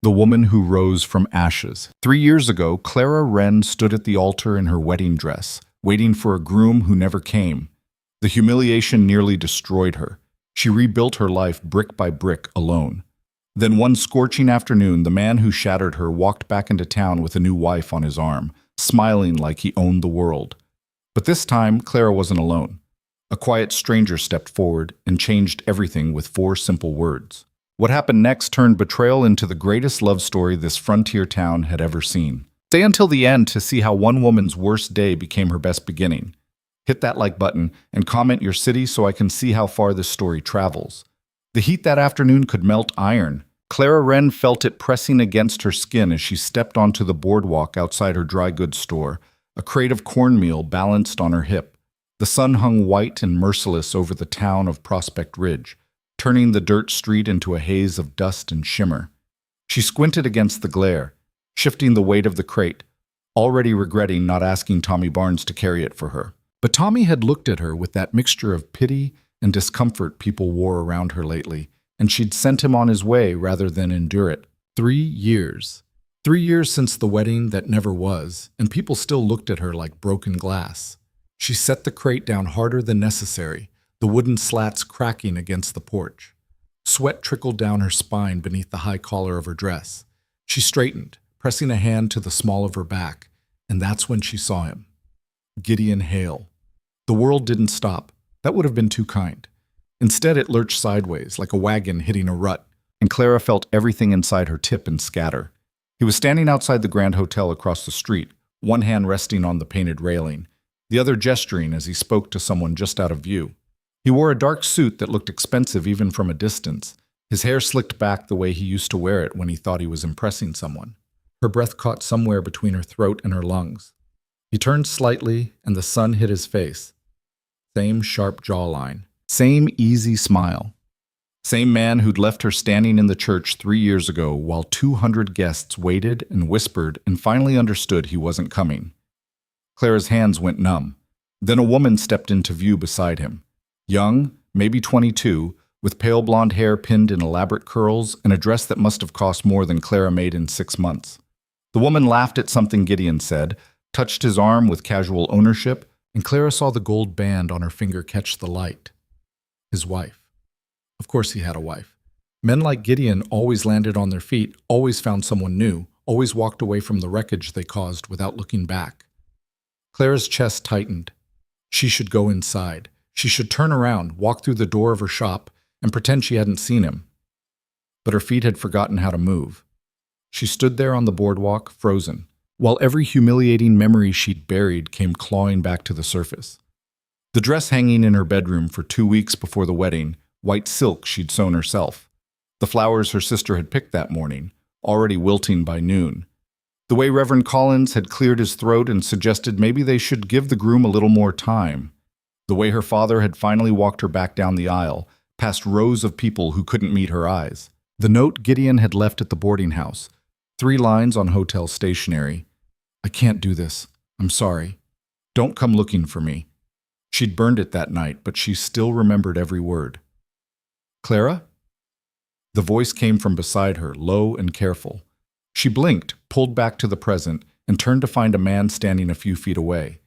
The woman who rose from ashes. 3 years ago, Clara Wren stood at the altar in her wedding dress, waiting for a groom who never came. The humiliation nearly destroyed her. She rebuilt her life brick by brick alone. Then one scorching afternoon, the man who shattered her walked back into town with a new wife on his arm, smiling like he owned the world. But this time, Clara wasn't alone. A quiet stranger stepped forward and changed everything with 4 simple words. What happened next turned Betrayal into the greatest love story this frontier town had ever seen. Stay until the end to see how one woman's worst day became her best beginning. Hit that like button and comment your city so I can see how far this story travels. The heat that afternoon could melt iron. Clara Wren felt it pressing against her skin as she stepped onto the boardwalk outside her dry goods store, a crate of cornmeal balanced on her hip. The sun hung white and merciless over the town of Prospect Ridge, turning the dirt street into a haze of dust and shimmer. She squinted against the glare, shifting the weight of the crate, already regretting not asking Tommy Barnes to carry it for her. But Tommy had looked at her with that mixture of pity and discomfort people wore around her lately, and she'd sent him on his way rather than endure it. 3 years. 3 years since the wedding that never was, and people still looked at her like broken glass. She set the crate down harder than necessary, the wooden slats cracking against the porch. Sweat trickled down her spine beneath the high collar of her dress. She straightened, pressing a hand to the small of her back, and that's when she saw him. Gideon Hale. The world didn't stop. That would have been too kind. Instead, it lurched sideways, like a wagon hitting a rut, and Clara felt everything inside her tip and scatter. He was standing outside the Grand Hotel across the street, one hand resting on the painted railing, the other gesturing as he spoke to someone just out of view. He wore a dark suit that looked expensive even from a distance, his hair slicked back the way he used to wear it when he thought he was impressing someone. Her breath caught somewhere between her throat and her lungs. He turned slightly, and the sun hit his face. Same sharp jawline, same easy smile. Same man who'd left her standing in the church 3 years ago while 200 guests waited and whispered and finally understood he wasn't coming. Clara's hands went numb. Then a woman stepped into view beside him. Young, maybe 22, with pale blonde hair pinned in elaborate curls and a dress that must have cost more than Clara made in 6 months. The woman laughed at something Gideon said, touched his arm with casual ownership, and Clara saw the gold band on her finger catch the light. His wife. Of course he had a wife. Men like Gideon always landed on their feet, always found someone new, always walked away from the wreckage they caused without looking back. Clara's chest tightened. She should go inside. She should turn around, walk through the door of her shop, and pretend she hadn't seen him. But her feet had forgotten how to move. She stood there on the boardwalk, frozen, while every humiliating memory she'd buried came clawing back to the surface. The dress hanging in her bedroom for 2 weeks before the wedding, white silk she'd sewn herself. The flowers her sister had picked that morning, already wilting by noon. The way Reverend Collins had cleared his throat and suggested maybe they should give the groom a little more time. The way her father had finally walked her back down the aisle, past rows of people who couldn't meet her eyes. The note Gideon had left at the boarding house, 3 lines on hotel stationery. I can't do this. I'm sorry. Don't come looking for me. She'd burned it that night, but she still remembered every word. Clara? The voice came from beside her, low and careful. She blinked, pulled back to the present, and turned to find a man standing a few feet away.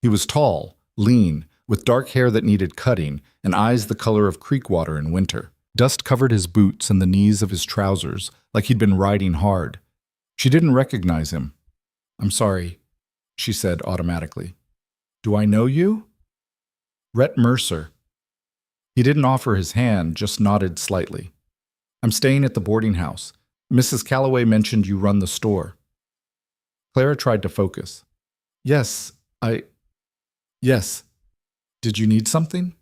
He was tall, lean, with dark hair that needed cutting and eyes the color of creek water in winter. Dust covered his boots and the knees of his trousers, like he'd been riding hard. She didn't recognize him. I'm sorry, she said automatically. Do I know you? Rhett Mercer. He didn't offer his hand, just nodded slightly. I'm staying at the boarding house. Mrs. Calloway mentioned you run the store. Clara tried to focus. Yes. Did you need something?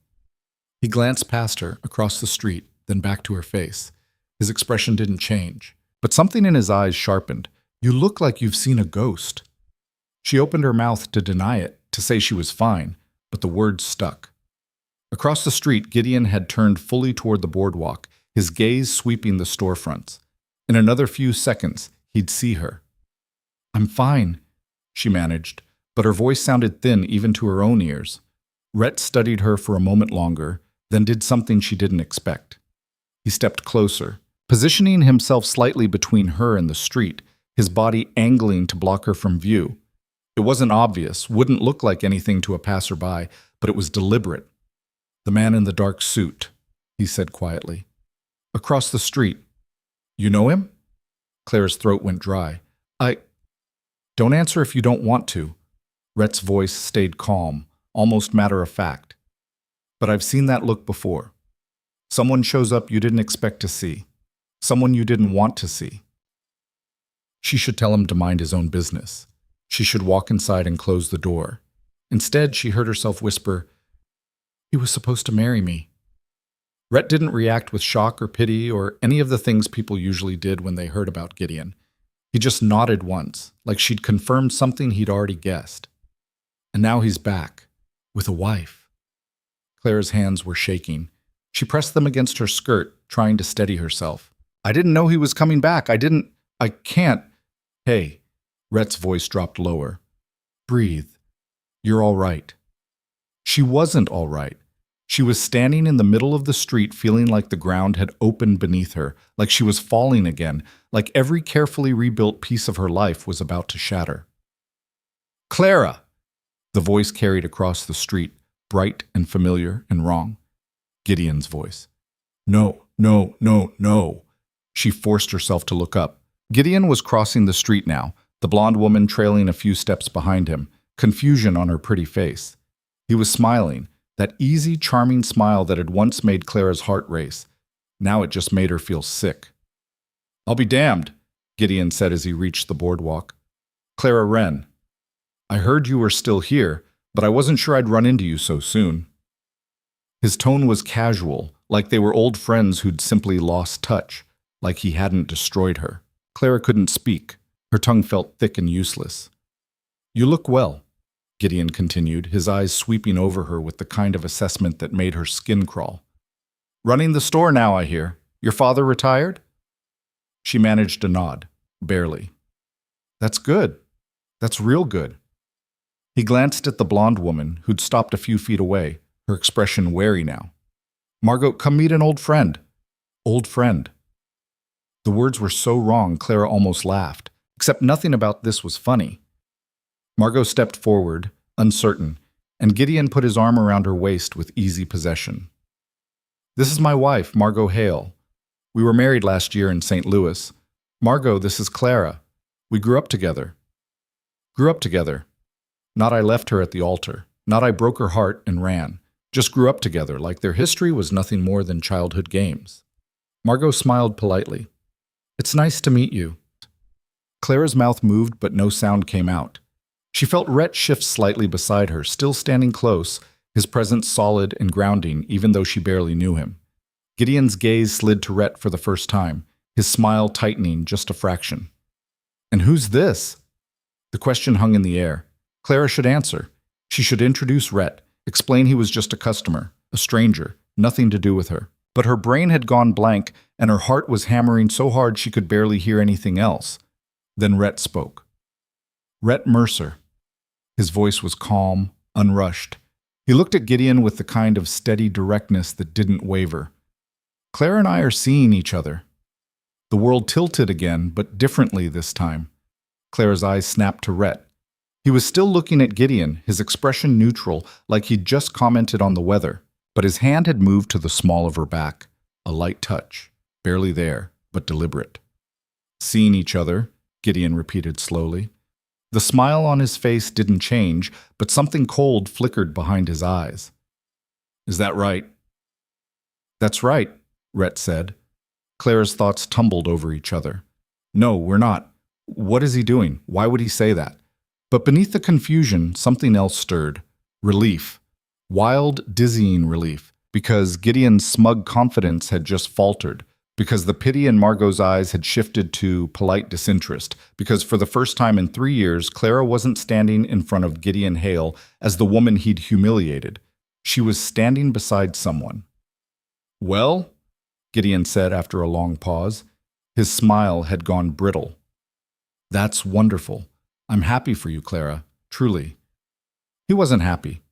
He glanced past her, across the street, then back to her face. His expression didn't change, but something in his eyes sharpened. You look like you've seen a ghost. She opened her mouth to deny it, to say she was fine, but the words stuck. Across the street, Gideon had turned fully toward the boardwalk, his gaze sweeping the storefronts. In another few seconds, he'd see her. I'm fine, she managed, but her voice sounded thin even to her own ears. Rhett studied her for a moment longer, then did something she didn't expect. He stepped closer, positioning himself slightly between her and the street, his body angling to block her from view. It wasn't obvious, wouldn't look like anything to a passerby, but it was deliberate. "The man in the dark suit," he said quietly. "Across the street. You know him?" Claire's throat went dry. Don't answer if you don't want to." Rhett's voice stayed calm, almost matter-of-fact. "But I've seen that look before. Someone shows up you didn't expect to see. Someone you didn't want to see." She should tell him to mind his own business. She should walk inside and close the door. Instead, she heard herself whisper, "He was supposed to marry me." Rhett didn't react with shock or pity or any of the things people usually did when they heard about Gideon. He just nodded once, like she'd confirmed something he'd already guessed. And now he's back, with a wife. Claire's hands were shaking. She pressed them against her skirt, trying to steady herself. "I didn't know he was coming back. I can't." "Hey," Rhett's voice dropped lower. "Breathe. You're all right." She wasn't all right. She was standing in the middle of the street feeling like the ground had opened beneath her, like she was falling again, like every carefully rebuilt piece of her life was about to shatter. "Clara!" The voice carried across the street, bright and familiar and wrong. Gideon's voice. "No, no, no, no." She forced herself to look up. Gideon was crossing the street now, the blonde woman trailing a few steps behind him, confusion on her pretty face. He was smiling, that easy, charming smile that had once made Clara's heart race. Now it just made her feel sick. "I'll be damned," Gideon said as he reached the boardwalk. "Clara Wren. I heard you were still here, but I wasn't sure I'd run into you so soon." His tone was casual, like they were old friends who'd simply lost touch, like he hadn't destroyed her. Clara couldn't speak. Her tongue felt thick and useless. "You look well," Gideon continued, his eyes sweeping over her with the kind of assessment that made her skin crawl. "Running the store now, I hear. Your father retired?" She managed a nod, barely. "That's good. That's real good." He glanced at the blonde woman, who'd stopped a few feet away, her expression wary now. "Margot, come meet an old friend." "Old friend." The words were so wrong, Clara almost laughed, except nothing about this was funny. Margot stepped forward, uncertain, and Gideon put his arm around her waist with easy possession. "This is my wife, Margot Hale. We were married last year in St. Louis. Margot, this is Clara. We grew up together." Grew up together. Not I left her at the altar. Not I broke her heart and ran. Just grew up together, like their history was nothing more than childhood games. Margot smiled politely. "It's nice to meet you." Clara's mouth moved, but no sound came out. She felt Rhett shift slightly beside her, still standing close, his presence solid and grounding, even though she barely knew him. Gideon's gaze slid to Rhett for the first time, his smile tightening just a fraction. "And who's this?" The question hung in the air. Clara should answer. She should introduce Rhett, explain he was just a customer, a stranger, nothing to do with her. But her brain had gone blank, and her heart was hammering so hard she could barely hear anything else. Then Rhett spoke. "Rhett Mercer." His voice was calm, unrushed. He looked at Gideon with the kind of steady directness that didn't waver. "Clara and I are seeing each other." The world tilted again, but differently this time. Clara's eyes snapped to Rhett. He was still looking at Gideon, his expression neutral, like he'd just commented on the weather, but his hand had moved to the small of her back, a light touch, barely there, but deliberate. "Seeing each other," Gideon repeated slowly. The smile on his face didn't change, but something cold flickered behind his eyes. "Is that right?" "That's right," Rhett said. Clara's thoughts tumbled over each other. "No, we're not. What is he doing? Why would he say that?" But beneath the confusion, something else stirred. Relief. Wild, dizzying relief. Because Gideon's smug confidence had just faltered. Because the pity in Margot's eyes had shifted to polite disinterest. Because for the first time in 3 years, Clara wasn't standing in front of Gideon Hale as the woman he'd humiliated. She was standing beside someone. "Well?" Gideon said after a long pause. His smile had gone brittle. "That's wonderful. I'm happy for you, Clara. Truly." He wasn't happy.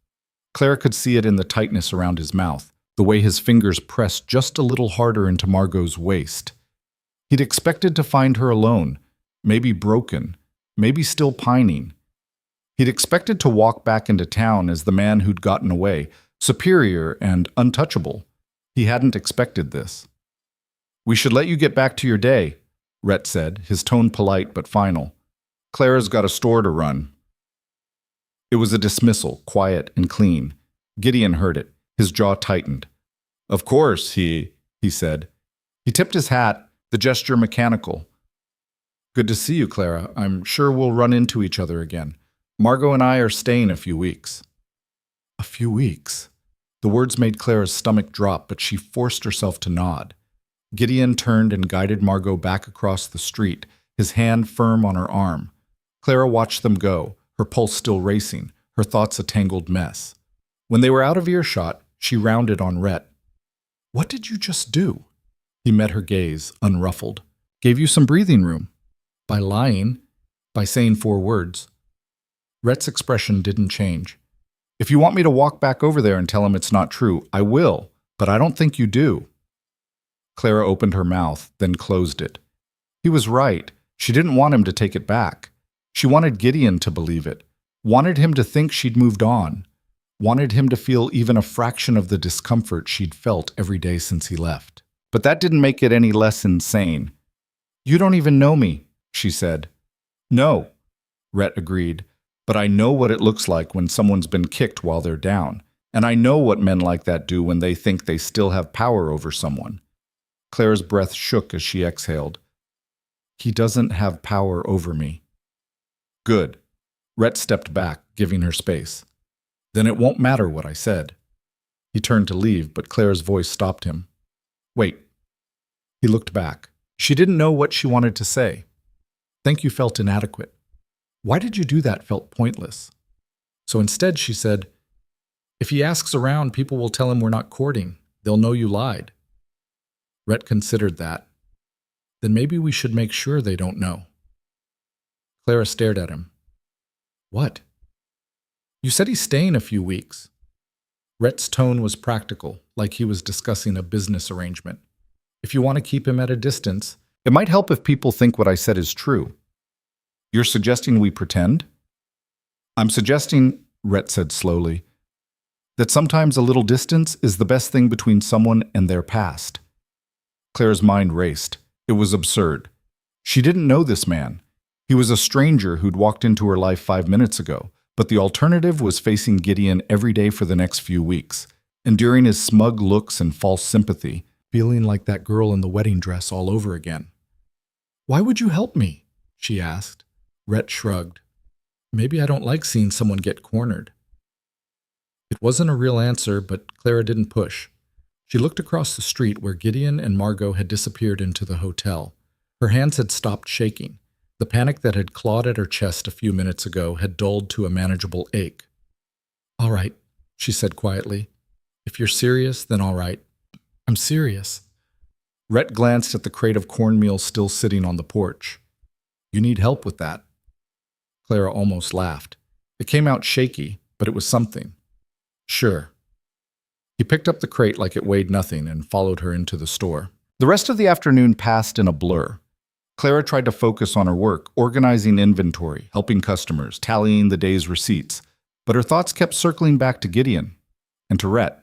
Clara could see it in the tightness around his mouth, the way his fingers pressed just a little harder into Margot's waist. He'd expected to find her alone, maybe broken, maybe still pining. He'd expected to walk back into town as the man who'd gotten away, superior and untouchable. He hadn't expected this. "We should let you get back to your day," Rhett said, his tone polite but final. "Clara's got a store to run." It was a dismissal, quiet and clean. Gideon heard it. His jaw tightened. "Of course," he said. He tipped his hat, the gesture mechanical. "Good to see you, Clara. I'm sure we'll run into each other again. Margot and I are staying a few weeks." A few weeks? The words made Clara's stomach drop, but she forced herself to nod. Gideon turned and guided Margot back across the street, his hand firm on her arm. Clara watched them go, her pulse still racing, her thoughts a tangled mess. When they were out of earshot, she rounded on Rhett. "What did you just do?" He met her gaze, unruffled. "Gave you some breathing room. By lying, by saying 4 words. Rhett's expression didn't change. "If you want me to walk back over there and tell him it's not true, I will, but I don't think you do." Clara opened her mouth, then closed it. He was right. She didn't want him to take it back. She wanted Gideon to believe it, wanted him to think she'd moved on, wanted him to feel even a fraction of the discomfort she'd felt every day since he left. But that didn't make it any less insane. "You don't even know me," she said. "No," Rhett agreed, "but I know what it looks like when someone's been kicked while they're down, and I know what men like that do when they think they still have power over someone." Clara's breath shook as she exhaled. "He doesn't have power over me." "Good." Rhett stepped back, giving her space. "Then it won't matter what I said." He turned to leave, but Clara's voice stopped him. "Wait." He looked back. She didn't know what she wanted to say. "Think you felt inadequate. Why did you do that felt pointless." So instead she said, "If he asks around, people will tell him we're not courting. They'll know you lied." Rhett considered that. "Then maybe we should make sure they don't know." Clara stared at him. "What?" "You said he's staying a few weeks." Rhett's tone was practical, like he was discussing a business arrangement. "If you want to keep him at a distance, it might help if people think what I said is true." "You're suggesting we pretend?" "I'm suggesting," Rhett said slowly, "that sometimes a little distance is the best thing between someone and their past." Clara's mind raced. It was absurd. She didn't know this man. He was a stranger who'd walked into her life 5 minutes ago, but the alternative was facing Gideon every day for the next few weeks, enduring his smug looks and false sympathy, feeling like that girl in the wedding dress all over again. "Why would you help me?" she asked. Rhett shrugged. "Maybe I don't like seeing someone get cornered." It wasn't a real answer, but Clara didn't push. She looked across the street where Gideon and Margot had disappeared into the hotel. Her hands had stopped shaking. The panic that had clawed at her chest a few minutes ago had dulled to a manageable ache. "All right," she said quietly. "If you're serious, then all right." "I'm serious." Rhett glanced at the crate of cornmeal still sitting on the porch. "You need help with that." Clara almost laughed. It came out shaky, but it was something. "Sure." He picked up the crate like it weighed nothing and followed her into the store. The rest of the afternoon passed in a blur. Clara tried to focus on her work, organizing inventory, helping customers, tallying the day's receipts, but her thoughts kept circling back to Gideon and to Rhett.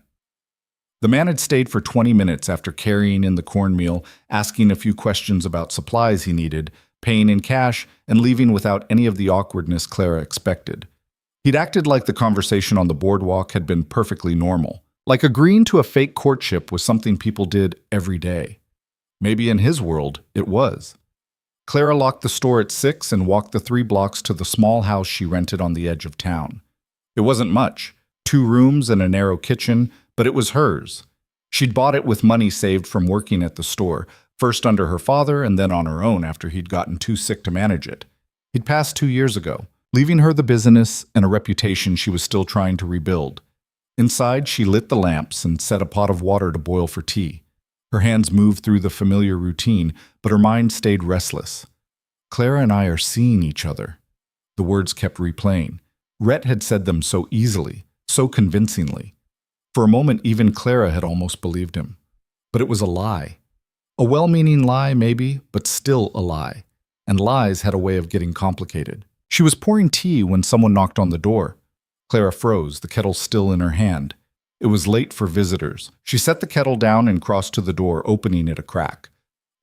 The man had stayed for 20 minutes after carrying in the cornmeal, asking a few questions about supplies he needed, paying in cash, and leaving without any of the awkwardness Clara expected. He'd acted like the conversation on the boardwalk had been perfectly normal, like agreeing to a fake courtship was something people did every day. Maybe in his world, it was. Clara locked the store at 6 and walked the 3 blocks to the small house she rented on the edge of town. It wasn't much, 2 rooms and a narrow kitchen, but it was hers. She'd bought it with money saved from working at the store, first under her father and then on her own after he'd gotten too sick to manage it. He'd passed 2 years ago, leaving her the business and a reputation she was still trying to rebuild. Inside, she lit the lamps and set a pot of water to boil for tea. Her hands moved through the familiar routine, but her mind stayed restless. "Clara and I are seeing each other." The words kept replaying. Rhett had said them so easily, so convincingly. For a moment, even Clara had almost believed him. But it was a lie. A well-meaning lie, maybe, but still a lie. And lies had a way of getting complicated. She was pouring tea when someone knocked on the door. Clara froze, the kettle still in her hand. It was late for visitors. She set the kettle down and crossed to the door, opening it a crack.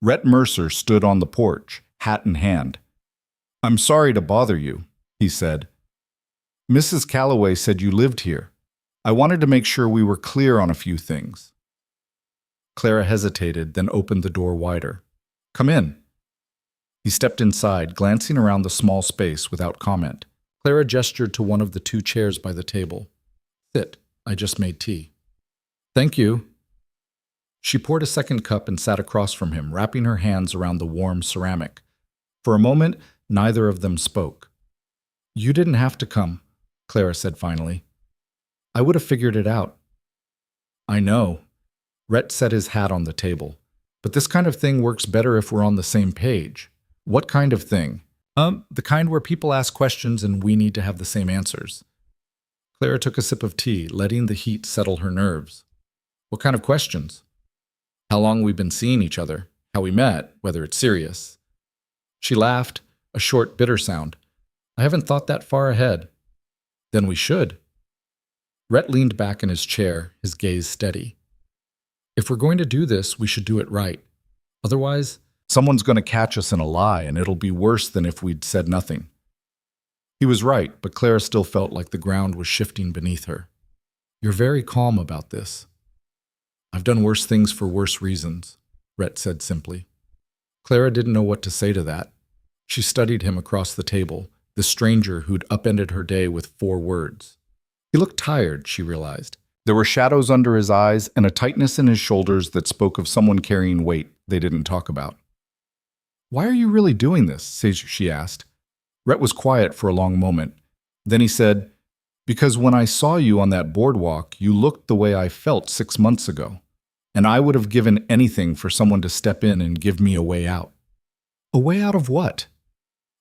Rhett Mercer stood on the porch, hat in hand. "I'm sorry to bother you," he said. "Mrs. Calloway said you lived here. I wanted to make sure we were clear on a few things." Clara hesitated, then opened the door wider. "Come in." He stepped inside, glancing around the small space without comment. Clara gestured to one of the two chairs by the table. "Sit. I just made tea." "Thank you." She poured a second cup and sat across from him, wrapping her hands around the warm ceramic. For a moment, neither of them spoke. "You didn't have to come," Clara said finally. "I would have figured it out." "I know." Rhett set his hat on the table. "But this kind of thing works better if we're on the same page." "What kind of thing?" The kind where people ask questions and we need to have the same answers." Clara took a sip of tea, letting the heat settle her nerves. "What kind of questions?" "How long we've been seeing each other, how we met, whether it's serious." She laughed, a short, bitter sound. "I haven't thought that far ahead." "Then we should." Rhett leaned back in his chair, his gaze steady. "If we're going to do this, we should do it right. Otherwise, someone's going to catch us in a lie, and it'll be worse than if we'd said nothing." He was right, but Clara still felt like the ground was shifting beneath her. "You're very calm about this." "I've done worse things for worse reasons," Rhett said simply. Clara didn't know what to say to that. She studied him across the table, the stranger who'd upended her day with 4 words. He looked tired, she realized. There were shadows under his eyes and a tightness in his shoulders that spoke of someone carrying weight they didn't talk about. "Why are you really doing this?" she asked. Rhett was quiet for a long moment. Then he said, "Because when I saw you on that boardwalk, you looked the way I felt 6 months ago. And I would have given anything for someone to step in and give me a way out." "A way out of what?"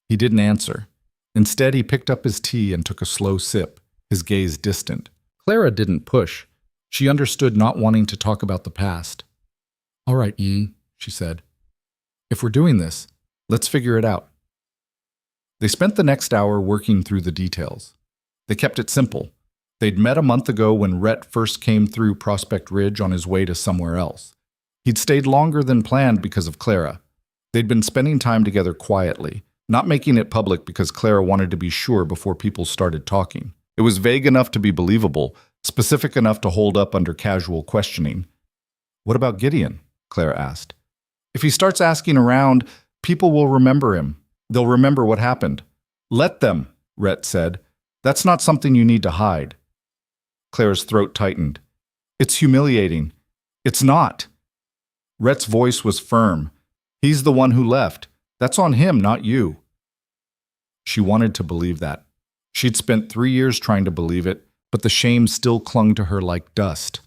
He didn't answer. Instead, he picked up his tea and took a slow sip, his gaze distant. Clara didn't push. She understood not wanting to talk about the past. "All right, she said. "If we're doing this, let's figure it out." They spent the next hour working through the details. They kept it simple. They'd met a month ago when Rhett first came through Prospect Ridge on his way to somewhere else. He'd stayed longer than planned because of Clara. They'd been spending time together quietly, not making it public because Clara wanted to be sure before people started talking. It was vague enough to be believable, specific enough to hold up under casual questioning. "What about Gideon?" Clara asked. "If he starts asking around, people will remember him. They'll remember what happened." "Let them," Rhett said. "That's not something you need to hide." Clara's throat tightened. "It's humiliating." "It's not." Rhett's voice was firm. "He's the one who left. That's on him, not you." She wanted to believe that. She'd spent 3 years trying to believe it, but the shame still clung to her like dust.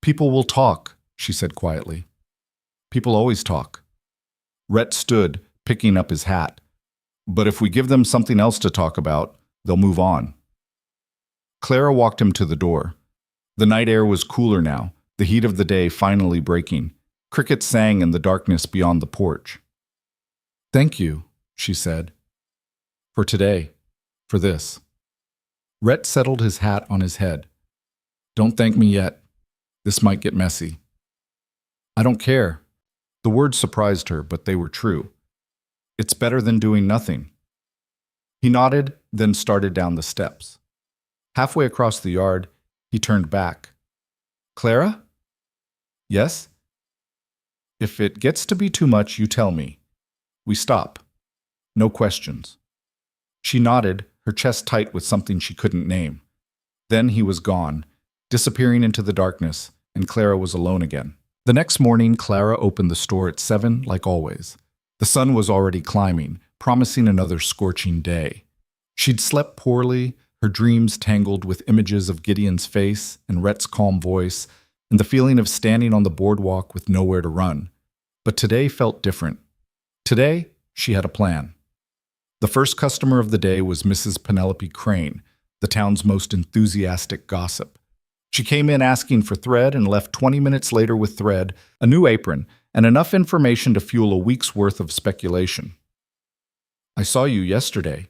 "People will talk," she said quietly. "People always talk." Rhett stood, picking up his hat. "But if we give them something else to talk about, they'll move on." Clara walked him to the door. The night air was cooler now, the heat of the day finally breaking. Crickets sang in the darkness beyond the porch. "Thank you," she said. "For today. For this." Rhett settled his hat on his head. "Don't thank me yet. This might get messy." "I don't care." The words surprised her, but they were true. "It's better than doing nothing." He nodded, then started down the steps. Halfway across the yard, he turned back. "Clara?" "Yes?" "If it gets to be too much, you tell me. We stop. No questions." She nodded, her chest tight with something she couldn't name. Then he was gone, disappearing into the darkness, and Clara was alone again. The next morning, Clara opened the store at 7, like always. The sun was already climbing, promising another scorching day. She'd slept poorly, her dreams tangled with images of Gideon's face and Rhett's calm voice, and the feeling of standing on the boardwalk with nowhere to run. But today felt different. Today, she had a plan. The first customer of the day was Mrs. Penelope Crane, the town's most enthusiastic gossip. She came in asking for thread and left 20 minutes later with thread, a new apron, and enough information to fuel a week's worth of speculation. "I saw you yesterday,"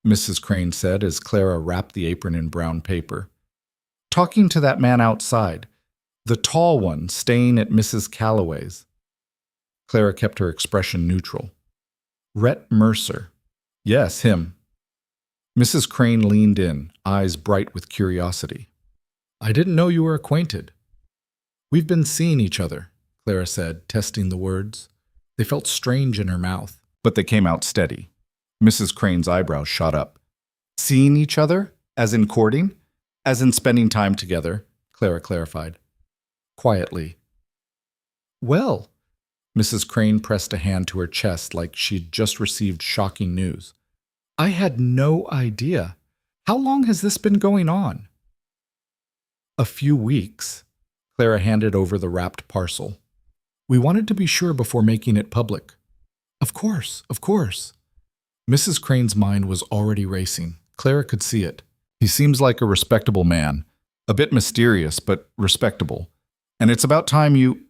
Mrs. Crane said as Clara wrapped the apron in brown paper. "Talking to that man outside, the tall one staying at Mrs. Calloway's." Clara kept her expression neutral. "Rhett Mercer." "Yes, him." Mrs. Crane leaned in, eyes bright with curiosity. "I didn't know you were acquainted." "We've been seeing each other," Clara said, testing the words. They felt strange in her mouth, but they came out steady. Mrs. Crane's eyebrows shot up. "Seeing each other? As in courting? As in spending time together?" Clara clarified. Quietly. "Well," Mrs. Crane pressed a hand to her chest like she'd just received shocking news. "I had no idea. How long has this been going on?" "A few weeks." Clara handed over the wrapped parcel. "We wanted to be sure before making it public." Of course, of course." Mrs. Crane's mind was already racing. Clara could see it. "He seems like a respectable man. A bit mysterious, but respectable. And it's about time you—"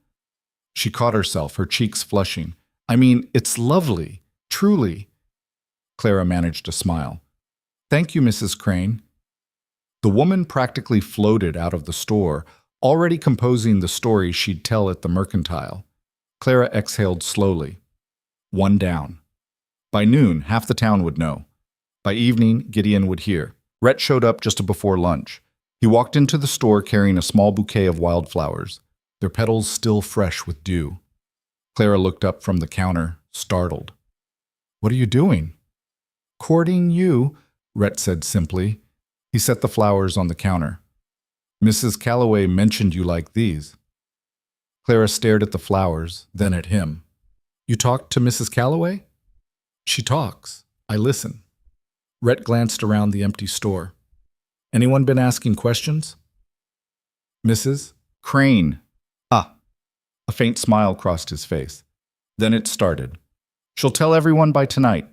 She caught herself, her cheeks flushing. "I mean, it's lovely. Truly." Clara managed a smile. "Thank you, Mrs. Crane." The woman practically floated out of the store, already composing the story she'd tell at the mercantile. Clara exhaled slowly. One down. By noon, half the town would know. By evening, Gideon would hear. Rhett showed up just before lunch. He walked into the store carrying a small bouquet of wildflowers, their petals still fresh with dew. Clara looked up from the counter, startled. "What are you doing?" "Courting you," Rhett said simply. He set the flowers on the counter. "Mrs. Calloway mentioned you like these." Clara stared at the flowers, then at him. "You talked to Mrs. Calloway?" "She talks. I listen." Rhett glanced around the empty store. "Anyone been asking questions?" "Mrs. Crane." "Ah." A faint smile crossed his face. Then it started. "She'll tell everyone by tonight."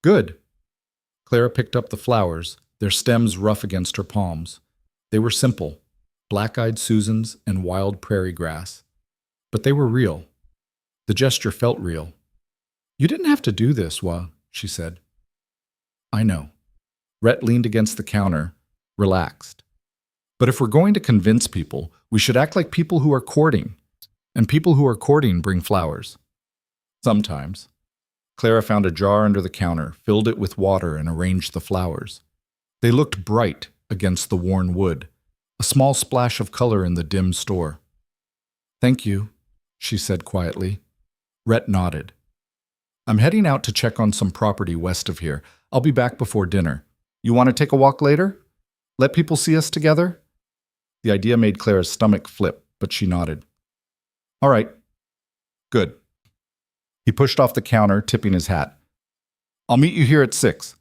"Good." Clara picked up the flowers, their stems rough against her palms. They were simple, black-eyed Susans and wild prairie grass. But they were real. The gesture felt real. "You didn't have to do this, she said. "I know." Rhett leaned against the counter, relaxed. "But if we're going to convince people, we should act like people who are courting. And people who are courting bring flowers." "Sometimes." Clara found a jar under the counter, filled it with water, and arranged the flowers. They looked bright against the worn wood, a small splash of color in the dim store. "Thank you," she said quietly. Rhett nodded. "I'm heading out to check on some property west of here. I'll be back before dinner. You want to take a walk later? Let people see us together?" The idea made Clara's stomach flip, but she nodded. "All right. Good." He pushed off the counter, tipping his hat. "I'll meet you here at 6.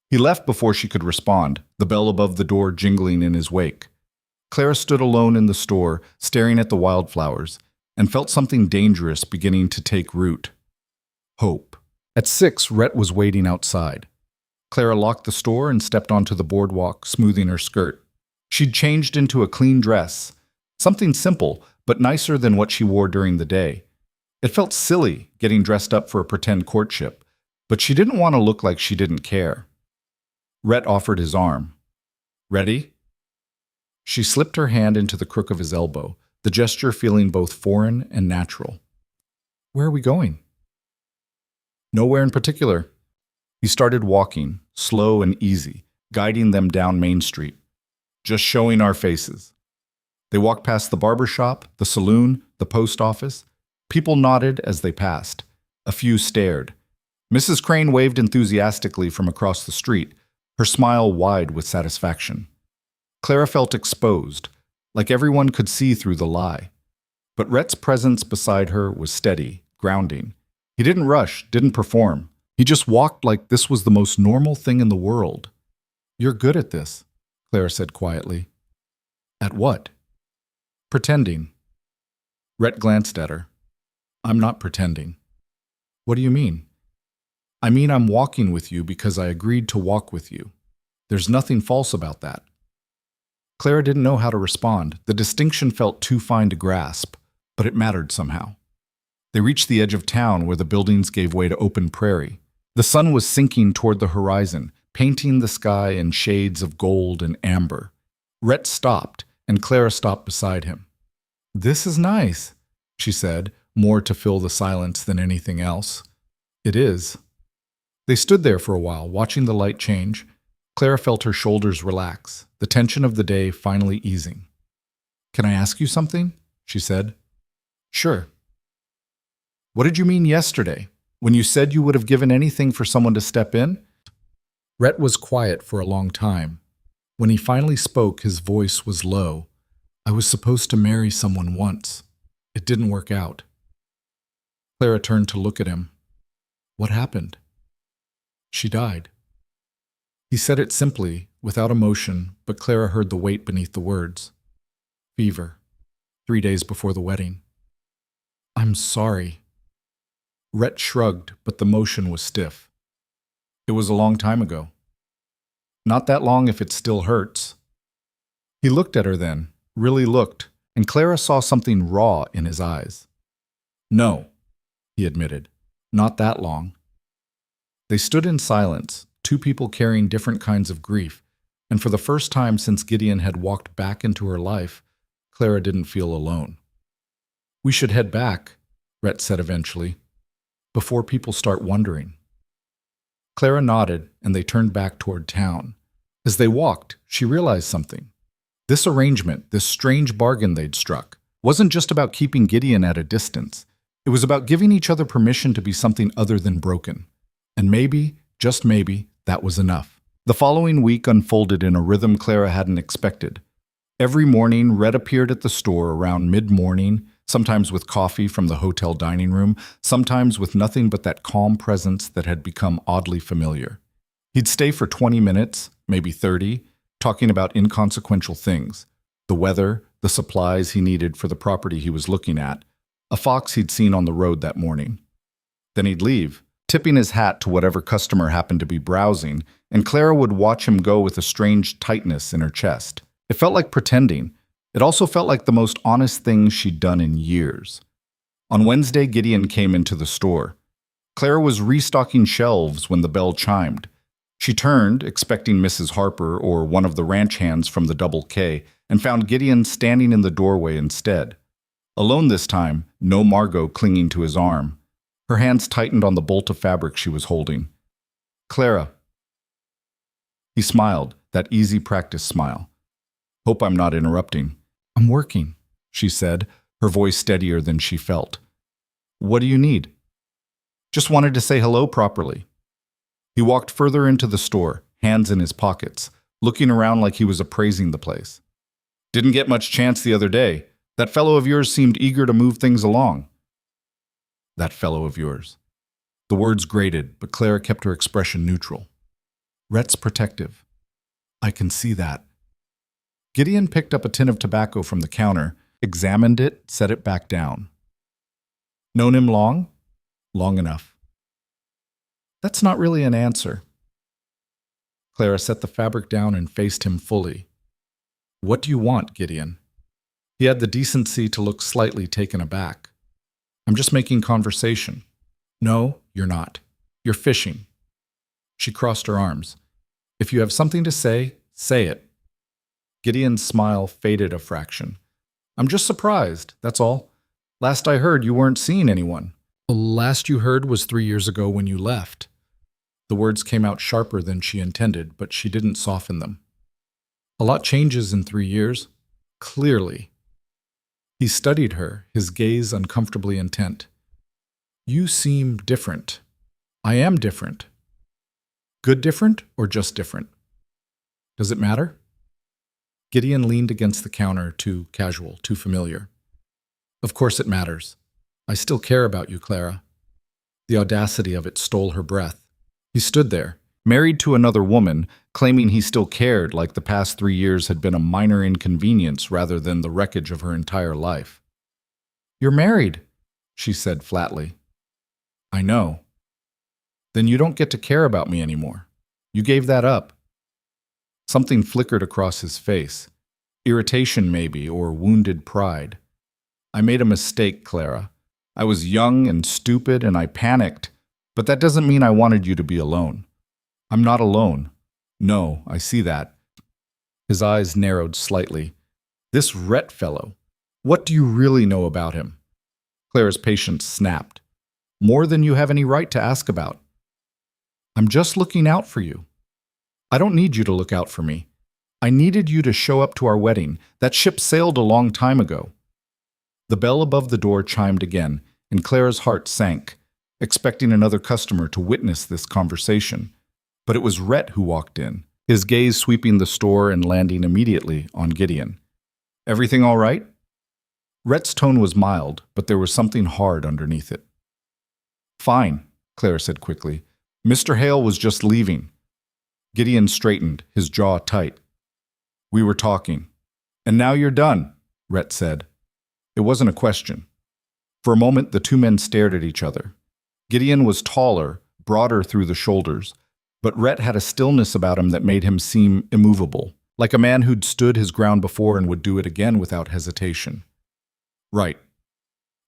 He left before she could respond, the bell above the door jingling in his wake. Clara stood alone in the store, staring at the wildflowers, and felt something dangerous beginning to take root. Hope. At 6, Rhett was waiting outside. Clara locked the store and stepped onto the boardwalk, smoothing her skirt. She'd changed into a clean dress, something simple, but nicer than what she wore during the day. It felt silly, getting dressed up for a pretend courtship, but she didn't want to look like she didn't care. Rhett offered his arm. "Ready?" She slipped her hand into the crook of his elbow, the gesture feeling both foreign and natural. "Where are we going?" "Nowhere in particular." He started walking, slow and easy, guiding them down Main Street. "Just showing our faces." They walked past the barber shop, the saloon, the post office. People nodded as they passed. A few stared. Mrs. Crane waved enthusiastically from across the street, her smile wide with satisfaction. Clara felt exposed, like everyone could see through the lie. But Rhett's presence beside her was steady, grounding. He didn't rush, didn't perform. He just walked like this was the most normal thing in the world. "You're good at this," Clara said quietly. "At what?" "Pretending." Rhett glanced at her. "I'm not pretending." "What do you mean?" "I mean I'm walking with you because I agreed to walk with you. There's nothing false about that." Clara didn't know how to respond. The distinction felt too fine to grasp, but it mattered somehow. They reached the edge of town where the buildings gave way to open prairie. The sun was sinking toward the horizon, painting the sky in shades of gold and amber. Rhett stopped, and Clara stopped beside him. "This is nice," she said, more to fill the silence than anything else. "It is." They stood there for a while, watching the light change. Clara felt her shoulders relax, the tension of the day finally easing. "Can I ask you something?" she said. "Sure." "What did you mean yesterday, when you said you would have given anything for someone to step in?" Rhett was quiet for a long time. When he finally spoke, his voice was low. "I was supposed to marry someone once. It didn't work out." Clara turned to look at him. "What happened?" "She died." He said it simply, without emotion, but Clara heard the weight beneath the words. "Fever. 3 days before the wedding." "I'm sorry." Rhett shrugged, but the motion was stiff. "It was a long time ago." "Not that long if it still hurts." He looked at her then, really looked, and Clara saw something raw in his eyes. "No," he admitted, "not that long." They stood in silence, two people carrying different kinds of grief, and for the first time since Gideon had walked back into her life, Clara didn't feel alone. "We should head back," Rhett said eventually, "before people start wondering." Clara nodded, and they turned back toward town. As they walked, she realized something. This arrangement, this strange bargain they'd struck, wasn't just about keeping Gideon at a distance. It was about giving each other permission to be something other than broken. And maybe, just maybe, that was enough. The following week unfolded in a rhythm Clara hadn't expected. Every morning, Rhett appeared at the store around mid-morning, sometimes with coffee from the hotel dining room, sometimes with nothing but that calm presence that had become oddly familiar. He'd stay for 20 minutes, maybe 30, talking about inconsequential things: the weather, the supplies he needed for the property he was looking at, a fox he'd seen on the road that morning. Then he'd leave, tipping his hat to whatever customer happened to be browsing, and Clara would watch him go with a strange tightness in her chest. It felt like pretending. It also felt like the most honest thing she'd done in years. On Wednesday, Gideon came into the store. Clara was restocking shelves when the bell chimed. She turned, expecting Mrs. Harper or one of the ranch hands from the Double K, and found Gideon standing in the doorway instead. Alone this time, no Margot clinging to his arm. Her hands tightened on the bolt of fabric she was holding. "Clara." He smiled, that easy practice smile. "Hope I'm not interrupting." "I'm working," she said, her voice steadier than she felt. "What do you need?" "Just wanted to say hello properly." He walked further into the store, hands in his pockets, looking around like he was appraising the place. "Didn't get much chance the other day. That fellow of yours seemed eager to move things along." "That fellow of yours." The words grated, but Clara kept her expression neutral. "Rhett's protective." "I can see that." Gideon picked up a tin of tobacco from the counter, examined it, set it back down. "Known him long?" "Long enough." "That's not really an answer." Clara set the fabric down and faced him fully. "What do you want, Gideon?" He had the decency to look slightly taken aback. "I'm just making conversation." "No, you're not. You're fishing." She crossed her arms. "If you have something to say, say it." Gideon's smile faded a fraction. "I'm just surprised, that's all. Last I heard, you weren't seeing anyone." "The last you heard was 3 years ago when you left." The words came out sharper than she intended, but she didn't soften them. "A lot changes in 3 years. Clearly." He studied her, his gaze uncomfortably intent. "You seem different." "I am different." "Good different or just different?" "Does it matter?" Gideon leaned against the counter, too casual, too familiar. "Of course it matters. I still care about you, Clara." The audacity of it stole her breath. He stood there, married to another woman, claiming he still cared like the past 3 years had been a minor inconvenience rather than the wreckage of her entire life. "You're married," she said flatly. "I know." "Then you don't get to care about me anymore. You gave that up." Something flickered across his face. Irritation maybe, or wounded pride. "I made a mistake, Clara. I was young and stupid and I panicked, but that doesn't mean I wanted you to be alone. I'm not alone. No, I see that. His eyes narrowed slightly. This Rhett fellow, what do you really know about him? Clara's patience snapped. More than you have any right to ask about. I'm just looking out for you. I don't need you to look out for me. I needed you to show up to our wedding. That ship sailed a long time ago. The bell above the door chimed again, and Clara's heart sank, expecting another customer to witness this conversation. But it was Rhett who walked in, his gaze sweeping the store and landing immediately on Gideon. Everything all right? Rhett's tone was mild, but there was something hard underneath it. Fine, Clara said quickly. Mr. Hale was just leaving. Gideon straightened, his jaw tight. We were talking. And now you're done, Rhett said. It wasn't a question. For a moment, the two men stared at each other. Gideon was taller, broader through the shoulders, but Rhett had a stillness about him that made him seem immovable, like a man who'd stood his ground before and would do it again without hesitation. Right.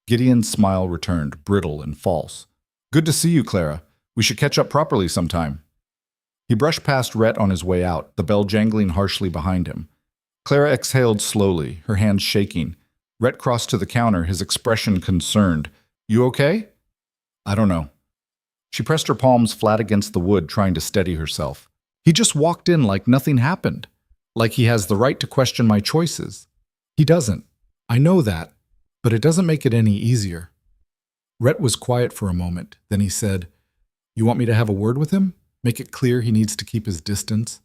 Gideon's smile returned, brittle and false. Good to see you, Clara. We should catch up properly sometime. He brushed past Rhett on his way out, the bell jangling harshly behind him. Clara exhaled slowly, her hands shaking. Rhett crossed to the counter, his expression concerned. You okay? I don't know. She pressed her palms flat against the wood, trying to steady herself. He just walked in like nothing happened. Like he has the right to question my choices. He doesn't. I know that. But it doesn't make it any easier. Rhett was quiet for a moment. Then he said, You want me to have a word with him? Make it clear he needs to keep his distance?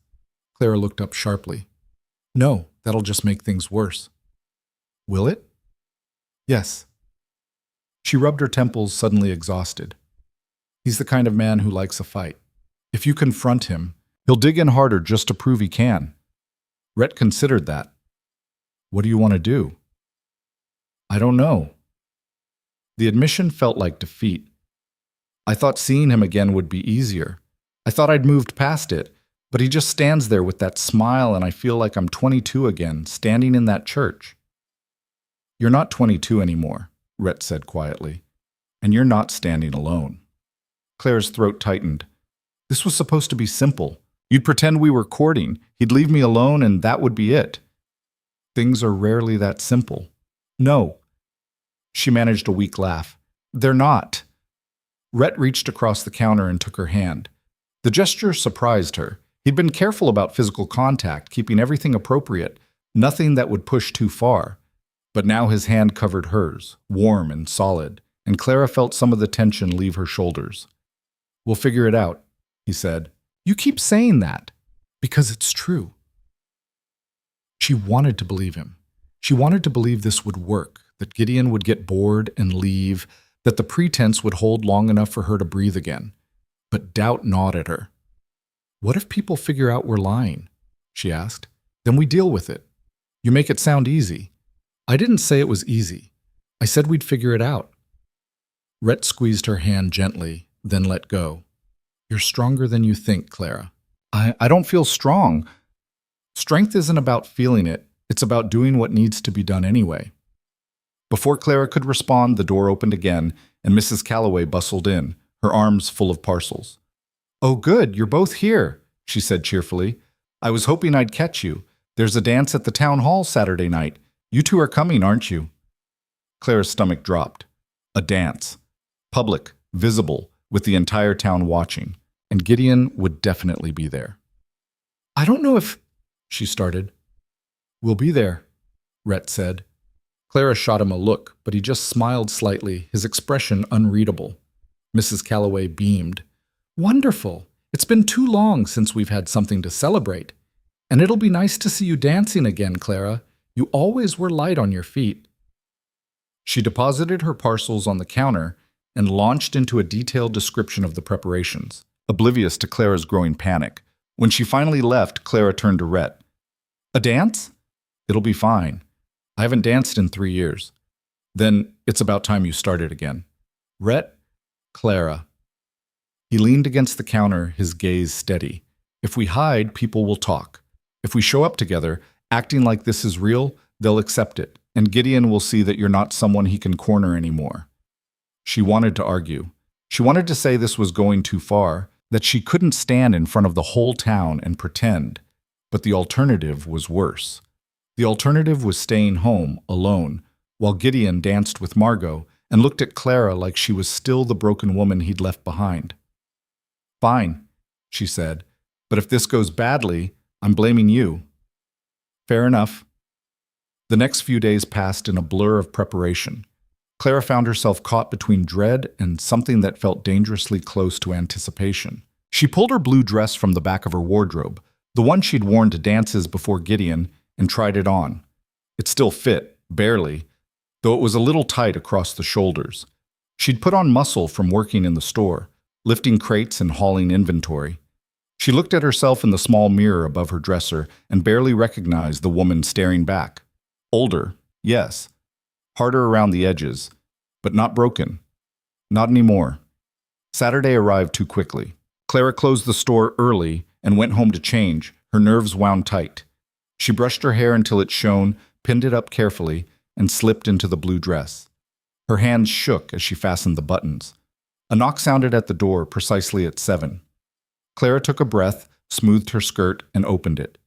Clara looked up sharply. No, that'll just make things worse. Will it? Yes. She rubbed her temples, suddenly exhausted. He's the kind of man who likes a fight. If you confront him, he'll dig in harder just to prove he can. Rhett considered that. What do you want to do? I don't know. The admission felt like defeat. I thought seeing him again would be easier. I thought I'd moved past it, but he just stands there with that smile and I feel like I'm 22 again, standing in that church. You're not 22 anymore, Rhett said quietly, and you're not standing alone. Claire's throat tightened. This was supposed to be simple. You'd pretend we were courting, he'd leave me alone, and that would be it. Things are rarely that simple. No. She managed a weak laugh. They're not. Rhett reached across the counter and took her hand. The gesture surprised her. He'd been careful about physical contact, keeping everything appropriate, nothing that would push too far. But now his hand covered hers, warm and solid, and Clara felt some of the tension leave her shoulders. We'll figure it out, he said. You keep saying that. Because it's true. She wanted to believe him. She wanted to believe this would work, that Gideon would get bored and leave, that the pretense would hold long enough for her to breathe again. But doubt gnawed at her. What if people figure out we're lying? She asked. Then we deal with it. You make it sound easy. I didn't say it was easy. I said we'd figure it out. Rhett squeezed her hand gently, then let go. You're stronger than you think, Clara. I don't feel strong. Strength isn't about feeling it. It's about doing what needs to be done anyway. Before Clara could respond, the door opened again, and Mrs. Calloway bustled in, her arms full of parcels. Oh, good, you're both here, she said cheerfully. I was hoping I'd catch you. There's a dance at the town hall Saturday night. You two are coming, aren't you? Clara's stomach dropped. A dance. Public, visible, with the entire town watching, and Gideon would definitely be there. I don't know if... she started. We'll be there, Rhett said. Clara shot him a look, but he just smiled slightly, his expression unreadable. Mrs. Calloway beamed. Wonderful. It's been too long since we've had something to celebrate. And it'll be nice to see you dancing again, Clara. You always were light on your feet. She deposited her parcels on the counter and launched into a detailed description of the preparations, oblivious to Clara's growing panic. When she finally left, Clara turned to Rhett. A dance? It'll be fine. I haven't danced in 3 years. Then it's about time you started again. Rhett, Clara. He leaned against the counter, his gaze steady. If we hide, people will talk. If we show up together, acting like this is real, they'll accept it, and Gideon will see that you're not someone he can corner anymore. She wanted to argue. She wanted to say this was going too far, that she couldn't stand in front of the whole town and pretend. But the alternative was worse. The alternative was staying home, alone, while Gideon danced with Margot and looked at Clara like she was still the broken woman he'd left behind. "Fine," she said, "but if this goes badly, I'm blaming you." "Fair enough." The next few days passed in a blur of preparation. Clara found herself caught between dread and something that felt dangerously close to anticipation. She pulled her blue dress from the back of her wardrobe, the one she'd worn to dances before Gideon, and tried it on. It still fit, barely, though it was a little tight across the shoulders. She'd put on muscle from working in the store, lifting crates and hauling inventory. She looked at herself in the small mirror above her dresser and barely recognized the woman staring back. Older, yes. Harder around the edges, but not broken. Not anymore. Saturday arrived too quickly. Clara closed the store early and went home to change, her nerves wound tight. She brushed her hair until it shone, pinned it up carefully, and slipped into the blue dress. Her hands shook as she fastened the buttons. A knock sounded at the door precisely at 7. Clara took a breath, smoothed her skirt, and opened it.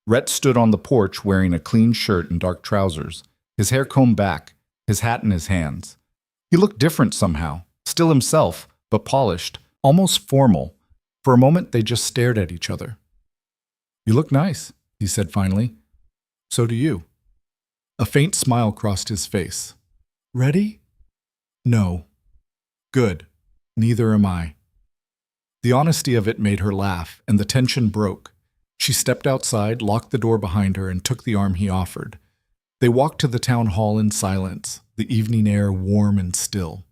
Rhett stood on the porch wearing a clean shirt and dark trousers, his hair combed back, his hat in his hands. He looked different somehow, still himself, but polished, almost formal. For a moment they just stared at each other. "You look nice," he said finally. "So do you." A faint smile crossed his face. "Ready?" "No." "Good. Neither am I." The honesty of it made her laugh, and the tension broke. She stepped outside, locked the door behind her, and took the arm he offered. They walked to the town hall in silence, the evening air warm and still.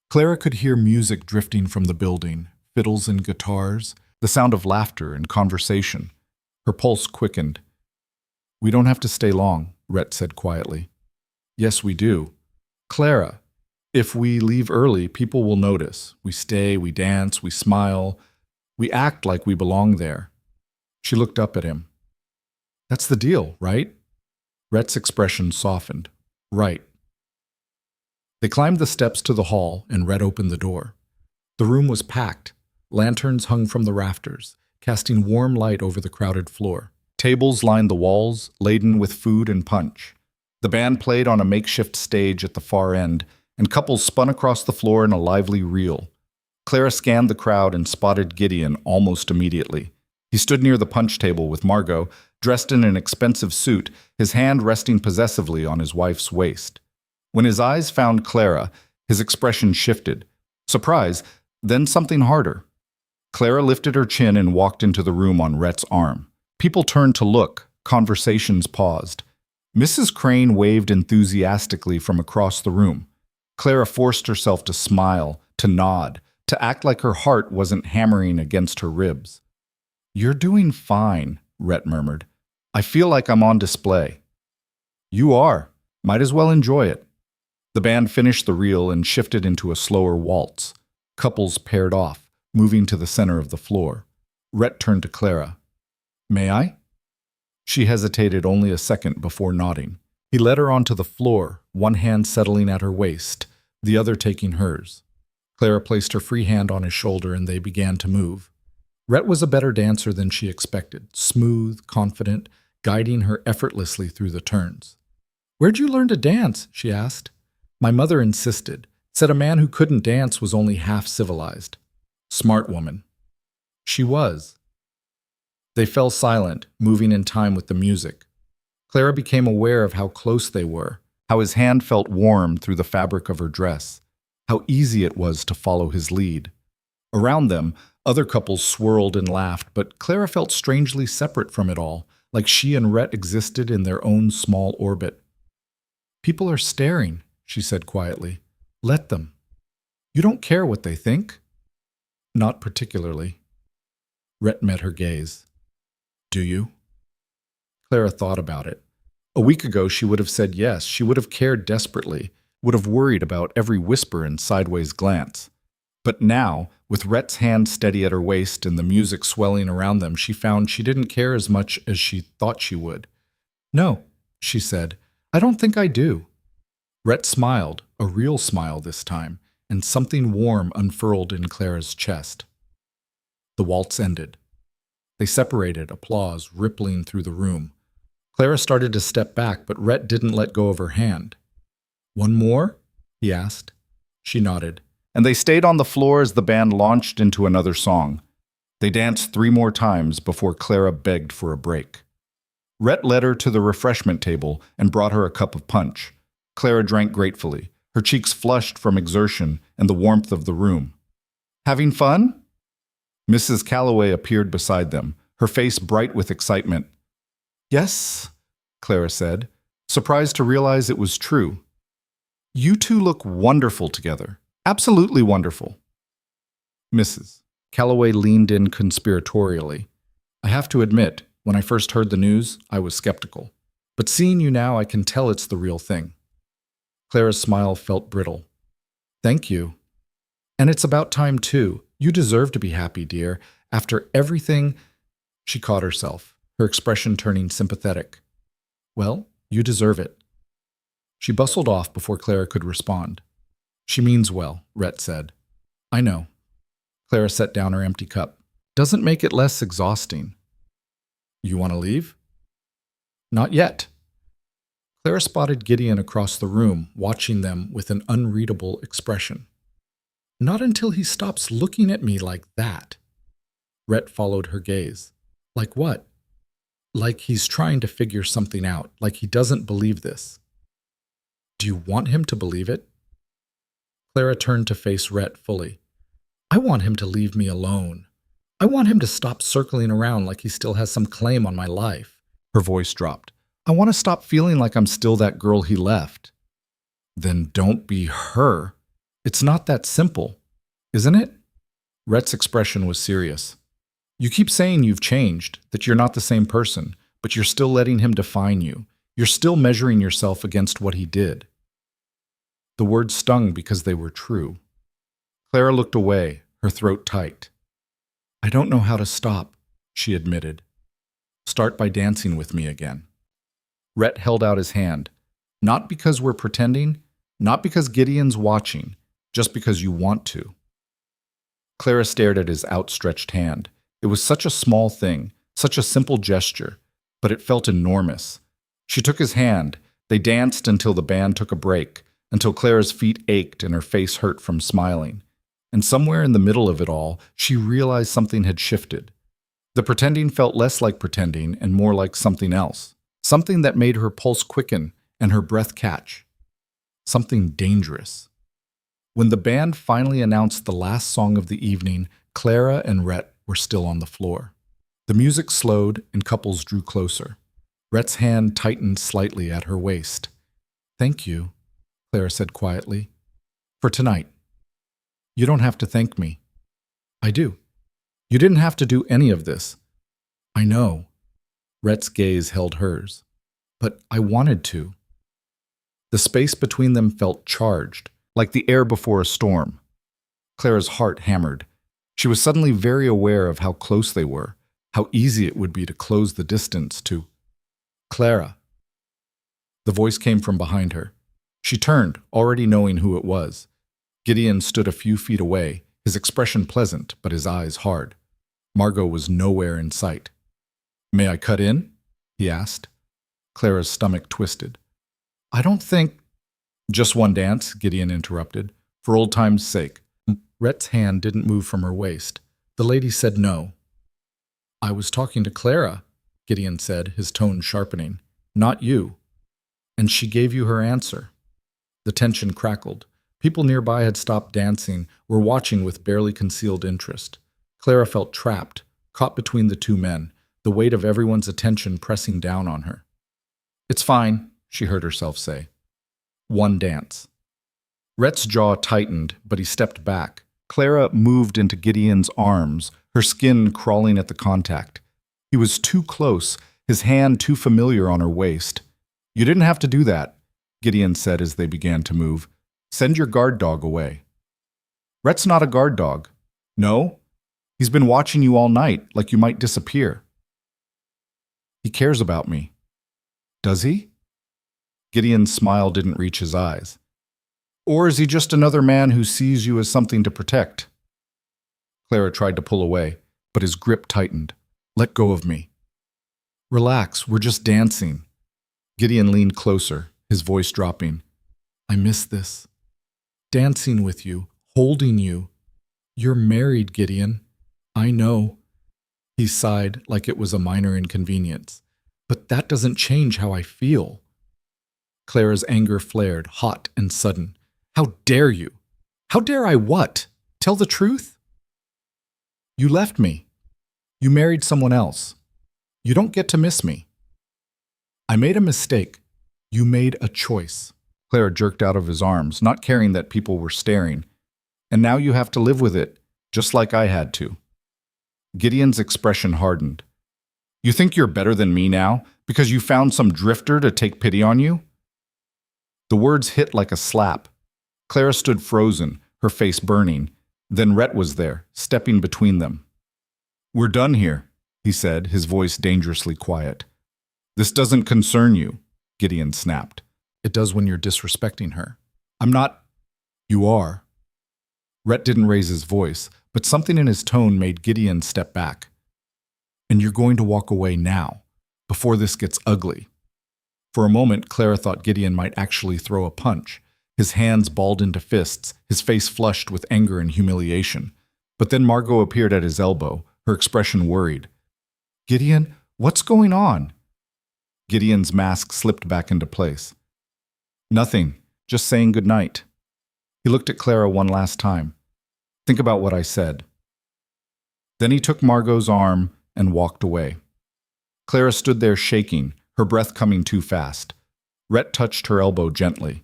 Clara could hear music drifting from the building, fiddles and guitars, the sound of laughter and conversation. Her pulse quickened. "We don't have to stay long," Rhett said quietly. "Yes, we do. Clara, if we leave early, people will notice. We stay, we dance, we smile. We act like we belong there." She looked up at him. "That's the deal, right?" Rhett's expression softened. "Right." They climbed the steps to the hall, and Rhett opened the door. The room was packed. Lanterns hung from the rafters, casting warm light over the crowded floor. Tables lined the walls, laden with food and punch. The band played on a makeshift stage at the far end, and couples spun across the floor in a lively reel. Clara scanned the crowd and spotted Gideon almost immediately. He stood near the punch table with Margot, dressed in an expensive suit, his hand resting possessively on his wife's waist. When his eyes found Clara, his expression shifted. Surprise, then something harder. Clara lifted her chin and walked into the room on Rhett's arm. People turned to look, conversations paused. Mrs. Crane waved enthusiastically from across the room. Clara forced herself to smile, to nod, to act like her heart wasn't hammering against her ribs. "You're doing fine," Rhett murmured. "I feel like I'm on display." "You are. Might as well enjoy it." The band finished the reel and shifted into a slower waltz. Couples paired off, moving to the center of the floor. Rhett turned to Clara. "May I?" She hesitated only a second before nodding. He led her onto the floor, one hand settling at her waist, the other taking hers. Clara placed her free hand on his shoulder and they began to move. Rhett was a better dancer than she expected, smooth, confident, guiding her effortlessly through the turns. "Where'd you learn to dance?" she asked. "My mother insisted, said a man who couldn't dance was only half civilized." Smart woman. She was. They fell silent, moving in time with the music. Clara became aware of how close they were, how his hand felt warm through the fabric of her dress, how easy it was to follow his lead. Around them, other couples swirled and laughed, but Clara felt strangely separate from it all, like she and Rhett existed in their own small orbit. "People are staring," she said quietly. "Let them. You don't care what they think?" "Not particularly." Rhett met her gaze. "Do you?" Clara thought about it. A week ago she would have said yes, she would have cared desperately, would have worried about every whisper and sideways glance. But now, with Rhett's hand steady at her waist and the music swelling around them, she found she didn't care as much as she thought she would. "No," she said, "I don't think I do." Rhett smiled, a real smile this time, and something warm unfurled in Clara's chest. The waltz ended. They separated, applause rippling through the room. Clara started to step back, but Rhett didn't let go of her hand. "One more?" he asked. She nodded, and they stayed on the floor as the band launched into another song. They danced 3 more times before Clara begged for a break. Rhett led her to the refreshment table and brought her a cup of punch. Clara drank gratefully, her cheeks flushed from exertion and the warmth of the room. "Having fun?" Mrs. Calloway appeared beside them, her face bright with excitement. "Yes," Clara said, surprised to realize it was true. "You two look wonderful together. Absolutely wonderful." Mrs. Calloway leaned in conspiratorially. "I have to admit, when I first heard the news, I was skeptical. But seeing you now, I can tell it's the real thing." Clara's smile felt brittle. "Thank you. And it's about time, too. You deserve to be happy, dear. After everything—" She caught herself, her expression turning sympathetic. "Well, you deserve it." She bustled off before Clara could respond. "She means well," Rhett said. "I know." Clara set down her empty cup. "Doesn't make it less exhausting." "You want to leave?" "Not yet." Clara spotted Gideon across the room, watching them with an unreadable expression. "Not until he stops looking at me like that." Rhett followed her gaze. "Like what?" "Like he's trying to figure something out, like he doesn't believe this." "Do you want him to believe it?" Clara turned to face Rhett fully. "I want him to leave me alone. I want him to stop circling around like he still has some claim on my life." Her voice dropped. "I want to stop feeling like I'm still that girl he left." "Then don't be her. It's not that simple, isn't it?" Rhett's expression was serious. "You keep saying you've changed, that you're not the same person, but you're still letting him define you. You're still measuring yourself against what he did." The words stung because they were true. Clara looked away, her throat tight. "I don't know how to stop," she admitted. "Start by dancing with me again." Rhett held out his hand. "Not because we're pretending, not because Gideon's watching, just because you want to." Clara stared at his outstretched hand. It was such a small thing, such a simple gesture, but it felt enormous. She took his hand. They danced until the band took a break, until Clara's feet ached and her face hurt from smiling. And somewhere in the middle of it all, she realized something had shifted. The pretending felt less like pretending and more like something else. Something that made her pulse quicken and her breath catch. Something dangerous. When the band finally announced the last song of the evening, Clara and Rhett were still on the floor. The music slowed and couples drew closer. Rhett's hand tightened slightly at her waist. "Thank you," Clara said quietly, "for tonight. You don't have to thank me." "I do. You didn't have to do any of this." "I know." Rhett's gaze held hers. "But I wanted to." The space between them felt charged, like the air before a storm. Clara's heart hammered. She was suddenly very aware of how close they were, how easy it would be to close the distance to Clara. The voice came from behind her. She turned, already knowing who it was. Gideon stood a few feet away, his expression pleasant, but his eyes hard. Margot was nowhere in sight. "May I cut in?" he asked. Clara's stomach twisted. "I don't think—" "Just one dance," Gideon interrupted, "for old time's sake." Rhett's hand didn't move from her waist. The lady said no. "I was talking to Clara," Gideon said, his tone sharpening. "Not you." "And she gave you her answer." The tension crackled. People nearby had stopped dancing, were watching with barely concealed interest. Clara felt trapped, caught between the two men, the weight of everyone's attention pressing down on her. "It's fine," she heard herself say. "One dance." Rhett's jaw tightened, but he stepped back. Clara moved into Gideon's arms, her skin crawling at the contact. He was too close, his hand too familiar on her waist. "You didn't have to do that," Gideon said as they began to move. "Send your guard dog away." "Rhett's not a guard dog." "No? He's been watching you all night, like you might disappear." "He cares about me." "Does he?" Gideon's smile didn't reach his eyes. Or is he just another man who sees you as something to protect? Clara tried to pull away, but his grip tightened. Let go of me. Relax, we're just dancing. Gideon leaned closer, his voice dropping. I miss this. Dancing with you, holding you. You're married, Gideon. I know. He sighed like it was a minor inconvenience. But that doesn't change how I feel. Clara's anger flared, hot and sudden. How dare you? How dare I what? Tell the truth? You left me. You married someone else. You don't get to miss me. I made a mistake. You made a choice. Clara jerked out of his arms, not caring that people were staring. And now you have to live with it, just like I had to. Gideon's expression hardened. You think you're better than me now because you found some drifter to take pity on you? The words hit like a slap. Clara stood frozen, her face burning. Then Rhett was there, stepping between them. We're done here, he said, his voice dangerously quiet. This doesn't concern you, Gideon snapped. It does when you're disrespecting her. I'm not. You are. Rhett didn't raise his voice, but something in his tone made Gideon step back. And you're going to walk away now, before this gets ugly. For a moment, Clara thought Gideon might actually throw a punch, his hands balled into fists, his face flushed with anger and humiliation. But then Margot appeared at his elbow, her expression worried. Gideon, what's going on? Gideon's mask slipped back into place. Nothing, just saying goodnight. He looked at Clara one last time. Think about what I said. Then he took Margot's arm and walked away. Clara stood there shaking, her breath coming too fast. Rhett touched her elbow gently.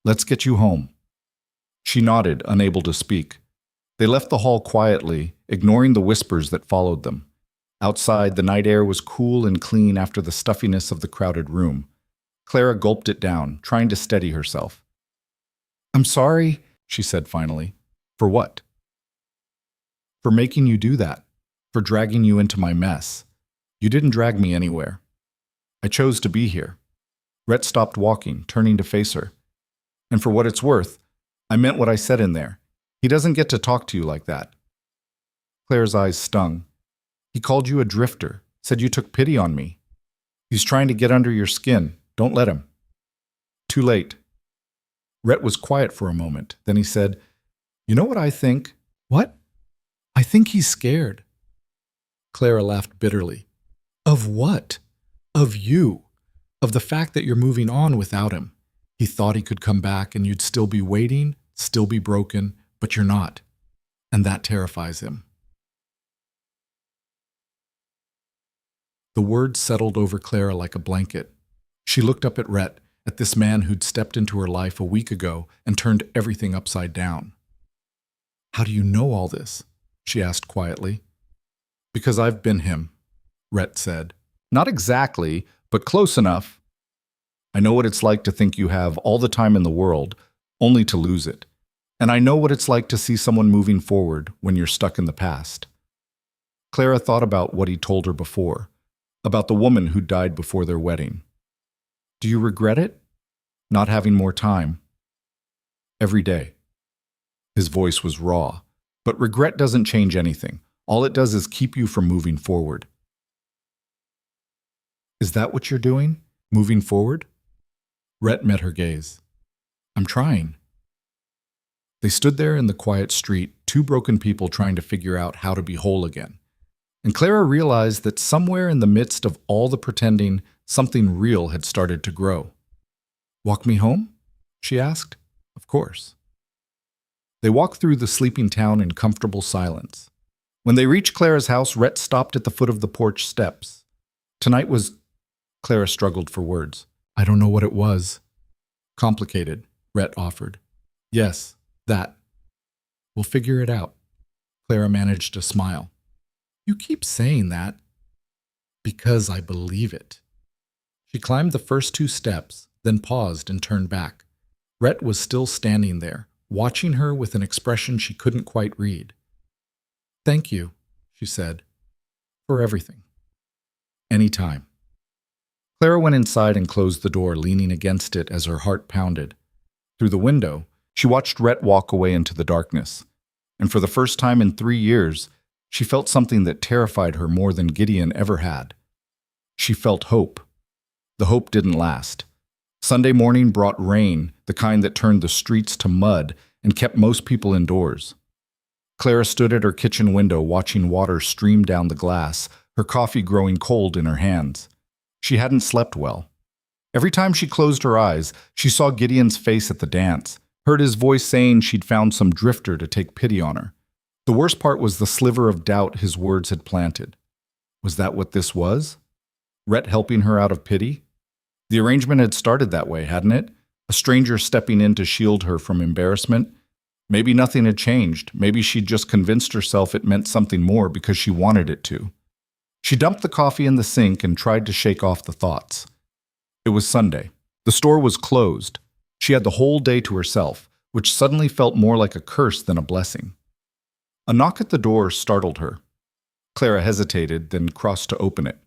Let's get you home. She nodded, unable to speak. They left the hall quietly, ignoring the whispers that followed them. Outside, the night air was cool and clean after the stuffiness of the crowded room. Clara gulped it down, trying to steady herself. I'm sorry, she said finally. For what? For making you do that. For dragging you into my mess. You didn't drag me anywhere. I chose to be here. Rhett stopped walking, turning to face her. And for what it's worth, I meant what I said in there. He doesn't get to talk to you like that. Claire's eyes stung. He called you a drifter, said you took pity on me. He's trying to get under your skin. Don't let him. Too late. Rhett was quiet for a moment. Then he said, You know what I think? What? I think he's scared. Clara laughed bitterly. Of what? Of you. Of the fact that you're moving on without him. He thought he could come back and you'd still be waiting, still be broken, but you're not. And that terrifies him. The words settled over Clara like a blanket. She looked up at Rhett, at this man who'd stepped into her life a week ago and turned everything upside down. How do you know all this? She asked quietly. Because I've been him, Rhett said. Not exactly, but close enough. I know what it's like to think you have all the time in the world, only to lose it. And I know what it's like to see someone moving forward when you're stuck in the past. Clara thought about what he told her before, about the woman who died before their wedding. Do you regret it? Not having more time? Every day. His voice was raw, but regret doesn't change anything. All it does is keep you from moving forward. Is that what you're doing? Moving forward? Rhett met her gaze. I'm trying. They stood there in the quiet street, two broken people trying to figure out how to be whole again. And Clara realized that somewhere in the midst of all the pretending, something real had started to grow. Walk me home? She asked. Of course. They walked through the sleeping town in comfortable silence. When they reached Clara's house, Rhett stopped at the foot of the porch steps. Tonight was... Clara struggled for words. I don't know what it was. Complicated, Rhett offered. Yes, that. We'll figure it out. Clara managed to smile. You keep saying that. Because I believe it. She climbed the first two steps, then paused and turned back. Rhett was still standing there, watching her with an expression she couldn't quite read. Thank you, she said, for everything. Anytime. Clara went inside and closed the door, leaning against it as her heart pounded. Through the window, She watched Rhett walk away into the darkness, and for the first time in 3 years, she felt something that terrified her more than Gideon ever had. She felt hope. The hope didn't last. Sunday morning brought rain, the kind that turned the streets to mud and kept most people indoors. Clara stood at her kitchen window watching water stream down the glass, her coffee growing cold in her hands. She hadn't slept well. Every time she closed her eyes, she saw Gideon's face at the dance, heard his voice saying she'd found some drifter to take pity on her. The worst part was the sliver of doubt his words had planted. Was that what this was? Rhett helping her out of pity? The arrangement had started that way, hadn't it? A stranger stepping in to shield her from embarrassment? Maybe nothing had changed. Maybe she'd just convinced herself it meant something more because she wanted it to. She dumped the coffee in the sink and tried to shake off the thoughts. It was Sunday. The store was closed. She had the whole day to herself, which suddenly felt more like a curse than a blessing. A knock at the door startled her. Clara hesitated, then crossed to open it.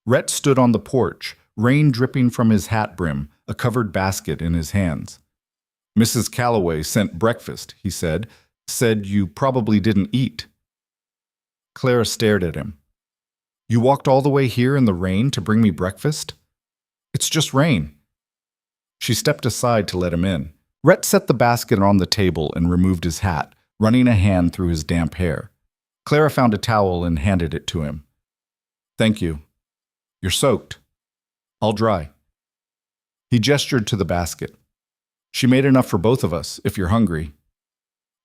Rhett stood on the porch, rain dripping from his hat brim, a covered basket in his hands. "Mrs. Calloway sent breakfast," he said. "Said you probably didn't eat." Clara stared at him. "You walked all the way here in the rain to bring me breakfast?" "It's just rain." She stepped aside to let him in. Rhett set the basket on the table and removed his hat, running a hand through his damp hair. Clara found a towel and handed it to him. "Thank you. You're soaked. I'll dry." He gestured to the basket. "She made enough for both of us, if you're hungry."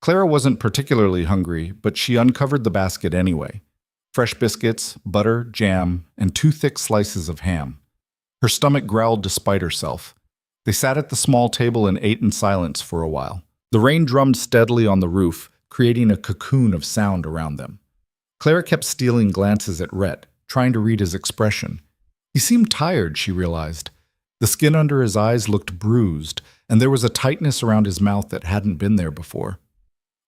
Clara wasn't particularly hungry, but she uncovered the basket anyway. Fresh biscuits, butter, jam, and 2 thick slices of ham. Her stomach growled despite herself. They sat at the small table and ate in silence for a while. The rain drummed steadily on the roof, creating a cocoon of sound around them. Clara kept stealing glances at Rhett, trying to read his expression. He seemed tired, she realized. The skin under his eyes looked bruised, and there was a tightness around his mouth that hadn't been there before.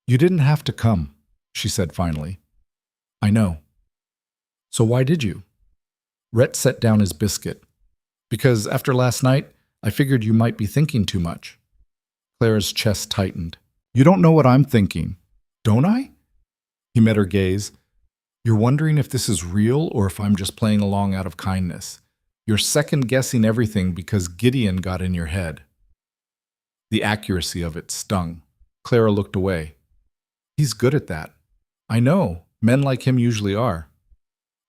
"You didn't have to come," she said finally. "I know." "So why did you?" Rhett set down his biscuit. "Because after last night, I figured you might be thinking too much." Clara's chest tightened. "You don't know what I'm thinking." "Don't I?" He met her gaze. "You're wondering if this is real or if I'm just playing along out of kindness. You're second-guessing everything because Gideon got in your head." The accuracy of it stung. Clara looked away. "He's good at that." "I know. Men like him usually are."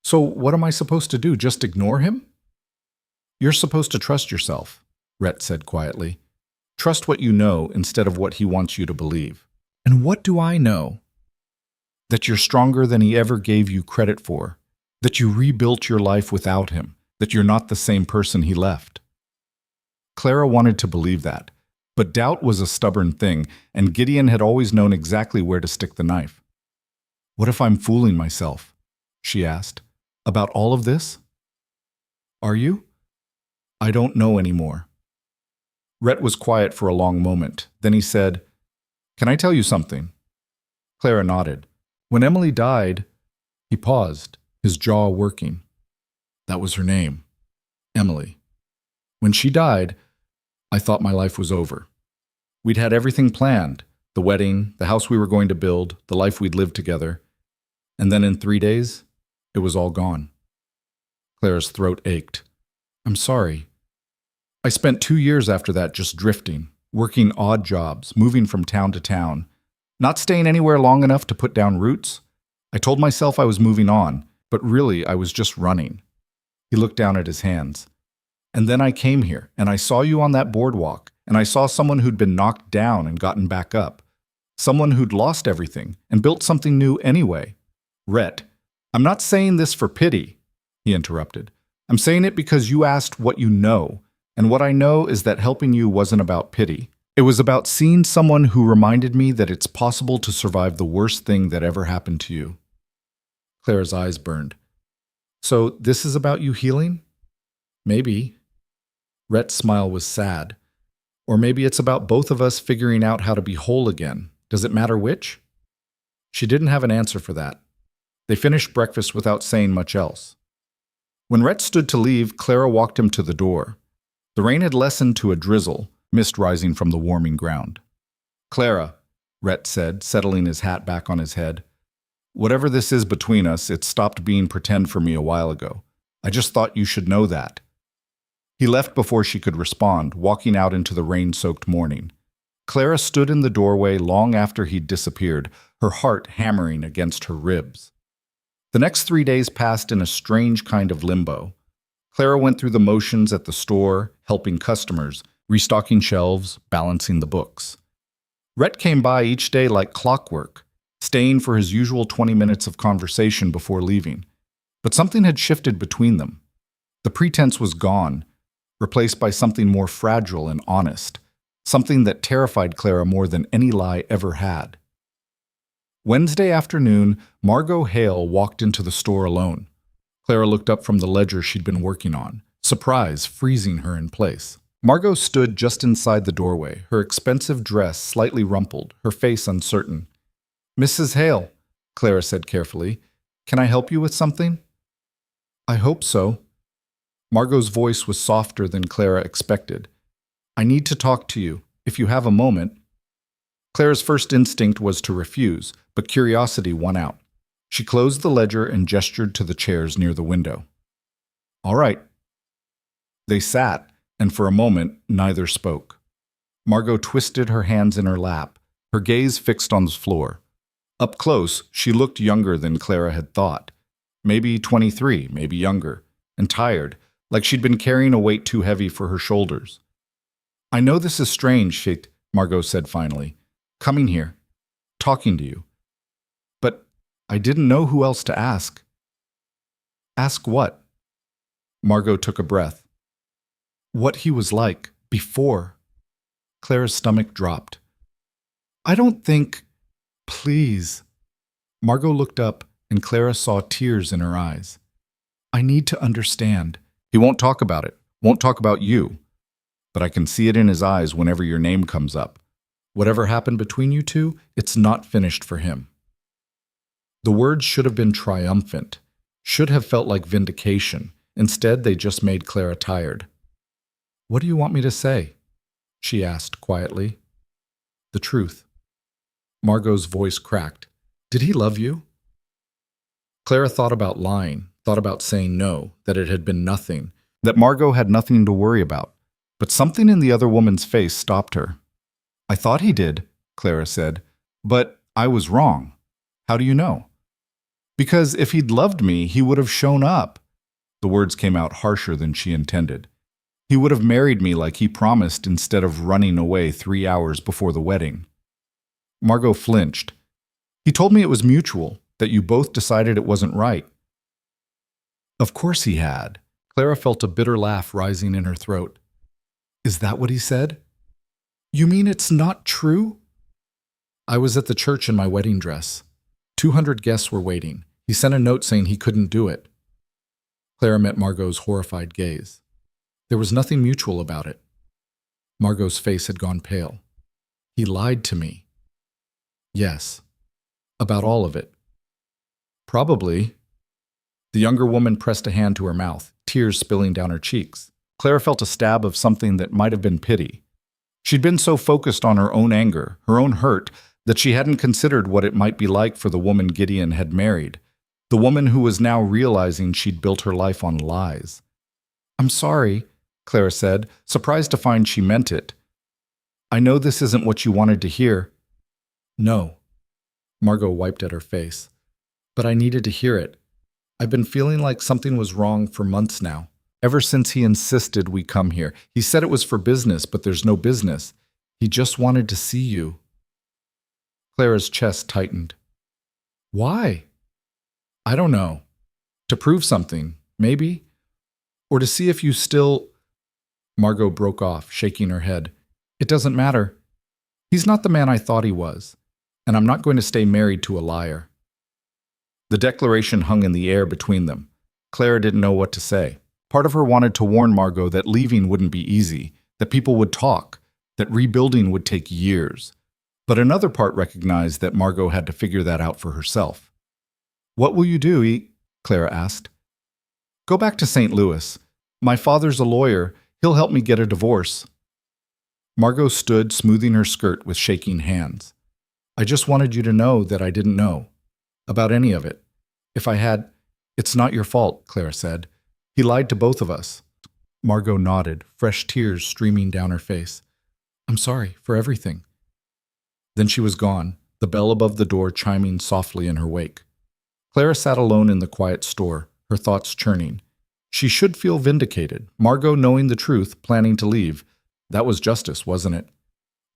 "So what am I supposed to do? Just ignore him?" "You're supposed to trust yourself," Rhett said quietly. "Trust what you know instead of what he wants you to believe." "And what do I know?" "That you're stronger than he ever gave you credit for. That you rebuilt your life without him. That you're not the same person he left." Clara wanted to believe that, but doubt was a stubborn thing, and Gideon had always known exactly where to stick the knife. "What if I'm fooling myself?" she asked. "About all of this?" "Are you?" "I don't know anymore." Rhett was quiet for a long moment. Then he said, "Can I tell you something?" Clara nodded. "When Emily died," he paused, his jaw working. That was her name, Emily. "When she died, I thought my life was over. We'd had everything planned, the wedding, the house we were going to build, the life we'd live together. And then in 3 days, it was all gone." Clara's throat ached. "I'm sorry. I spent 2 years after that just drifting, working odd jobs, moving from town to town, not staying anywhere long enough to put down roots. I told myself I was moving on, but really I was just running." He looked down at his hands. "And then I came here, and I saw you on that boardwalk, and I saw someone who'd been knocked down and gotten back up. Someone who'd lost everything and built something new anyway. Rhett, I'm not saying this for pity," he interrupted. "I'm saying it because you asked what you know, and what I know is that helping you wasn't about pity. It was about seeing someone who reminded me that it's possible to survive the worst thing that ever happened to you." Clara's eyes burned. "So this is about you healing?" "Maybe." Rhett's smile was sad. "Or maybe it's about both of us figuring out how to be whole again. Does it matter which?" She didn't have an answer for that. They finished breakfast without saying much else. When Rhett stood to leave, Clara walked him to the door. The rain had lessened to a drizzle, mist rising from the warming ground. Clara, Rhett said, settling his hat back on his head. Whatever this is between us, it stopped being pretend for me a while ago. I just thought you should know that. He left before she could respond, walking out into the rain-soaked morning. Clara stood in the doorway long after he'd disappeared, her heart hammering against her ribs. The next 3 days passed in a strange kind of limbo. Clara went through the motions at the store, helping customers, restocking shelves, balancing the books. Rhett came by each day like clockwork, staying for his usual 20 minutes of conversation before leaving. But something had shifted between them. The pretense was gone, replaced by something more fragile and honest, something that terrified Clara more than any lie ever had. Wednesday afternoon, Margot Hale walked into the store alone. Clara looked up from the ledger she'd been working on, surprise freezing her in place. Margot stood just inside the doorway, her expensive dress slightly rumpled, her face uncertain. "Mrs. Hale," Clara said carefully, "can I help you with something?" "I hope so." Margot's voice was softer than Clara expected. "I need to talk to you, if you have a moment." Clara's first instinct was to refuse, but curiosity won out. She closed the ledger and gestured to the chairs near the window. "All right." They sat, and for a moment, neither spoke. Margot twisted her hands in her lap, her gaze fixed on the floor. Up close, she looked younger than Clara had thought. Maybe 23, maybe younger, and tired, like she'd been carrying a weight too heavy for her shoulders. "I know this is strange," Margot said finally. "Coming here, talking to you. But I didn't know who else to ask." "Ask what?" Margot took a breath. "What he was like before." Clara's stomach dropped. "I don't think... Please." Margot looked up, and Clara saw tears in her eyes. "I need to understand." "He won't talk about it, won't talk about you. But I can see it in his eyes whenever your name comes up. Whatever happened between you two, it's not finished for him." The words should have been triumphant, should have felt like vindication. Instead, they just made Clara tired. "What do you want me to say?" she asked quietly. "The truth." Margot's voice cracked. "Did he love you?" Clara thought about lying, thought about saying no, that it had been nothing, that Margot had nothing to worry about. But something in the other woman's face stopped her. "I thought he did," Clara said, "but I was wrong." "How do you know?" "Because if he'd loved me, he would have shown up." The words came out harsher than she intended. "He would have married me like he promised instead of running away 3 hours before the wedding." Margot flinched. "He told me it was mutual, that you both decided it wasn't right." Of course he had. Clara felt a bitter laugh rising in her throat. "Is that what he said?" "You mean it's not true?" "I was at the church in my wedding dress. 200 guests were waiting. He sent a note saying he couldn't do it." Clara met Margot's horrified gaze. There was nothing mutual about it. Margot's face had gone pale. "He lied to me." "Yes. About all of it." "Probably." The younger woman pressed a hand to her mouth, tears spilling down her cheeks. Clara felt a stab of something that might have been pity. She'd been so focused on her own anger, her own hurt, that she hadn't considered what it might be like for the woman Gideon had married, the woman who was now realizing she'd built her life on lies. "I'm sorry," Clara said, surprised to find she meant it. "I know this isn't what you wanted to hear." "No." Margot wiped at her face. "But I needed to hear it. I've been feeling like something was wrong for months now. Ever since he insisted we come here. He said it was for business, but there's no business. He just wanted to see you." Clara's chest tightened. "Why?" "I don't know. To prove something, maybe. Or to see if you still—" Margot broke off, shaking her head. "It doesn't matter. He's not the man I thought he was, and I'm not going to stay married to a liar." The declaration hung in the air between them. Clara didn't know what to say. Part of her wanted to warn Margot that leaving wouldn't be easy, that people would talk, that rebuilding would take years. But another part recognized that Margot had to figure that out for herself. "What will you do, Clara asked. "Go back to St. Louis. My father's a lawyer. He'll help me get a divorce." Margot stood, smoothing her skirt with shaking hands. I just wanted you to know that I didn't know about any of it. If I had, it's not your fault, Clara said. He lied to both of us. Margot nodded, fresh tears streaming down her face. I'm sorry for everything. Then she was gone, the bell above the door chiming softly in her wake. Clara sat alone in the quiet store, her thoughts churning. She should feel vindicated, Margot knowing the truth, planning to leave. That was justice, wasn't it?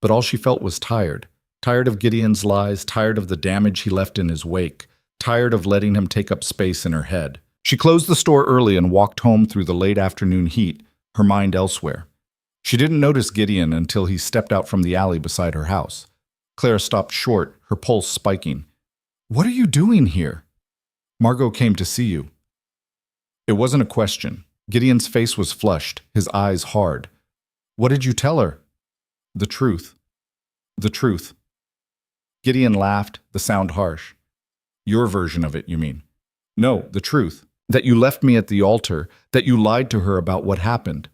But all she felt was tired. Tired of Gideon's lies, tired of the damage he left in his wake, tired of letting him take up space in her head. She closed the store early and walked home through the late afternoon heat, her mind elsewhere. She didn't notice Gideon until he stepped out from the alley beside her house. Clara stopped short, her pulse spiking. What are you doing here? Margot came to see you. It wasn't a question. Gideon's face was flushed, his eyes hard. What did you tell her? The truth. The truth. Gideon laughed, the sound harsh. Your version of it, you mean? No, the truth. That you left me at the altar, that you lied to her about what happened.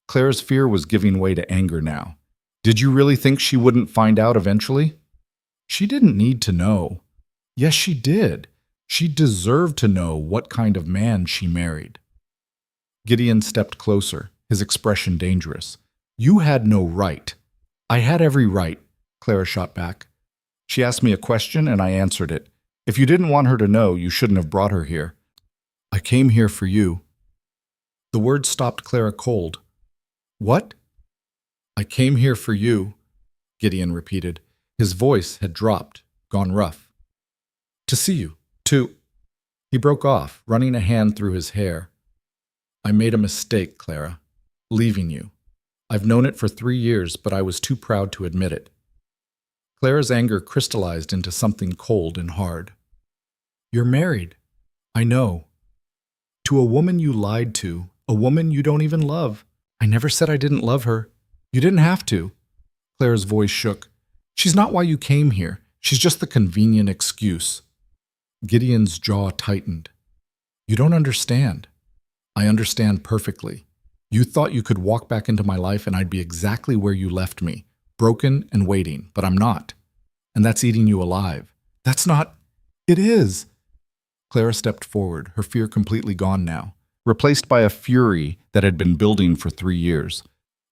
Clara's fear was giving way to anger now. Did you really think she wouldn't find out eventually? She didn't need to know. Yes, she did. She deserved to know what kind of man she married. Gideon stepped closer, his expression dangerous. You had no right. I had every right, Clara shot back. She asked me a question and I answered it. If you didn't want her to know, you shouldn't have brought her here. I came here for you. The words stopped Clara cold. What? I came here for you, Gideon repeated. His voice had dropped, gone rough. To see you, to... He broke off, running a hand through his hair. I made a mistake, Clara, leaving you. I've known it for 3 years, but I was too proud to admit it. Clara's anger crystallized into something cold and hard. You're married. I know. To a woman you lied to, a woman you don't even love. I never said I didn't love her. You didn't have to. Clara's voice shook. She's not why you came here. She's just the convenient excuse. Gideon's jaw tightened. You don't understand. I understand perfectly. You thought you could walk back into my life and I'd be exactly where you left me, broken and waiting, but I'm not. And that's eating you alive. That's not... It is. Clara stepped forward, her fear completely gone now, replaced by a fury that had been building for 3 years.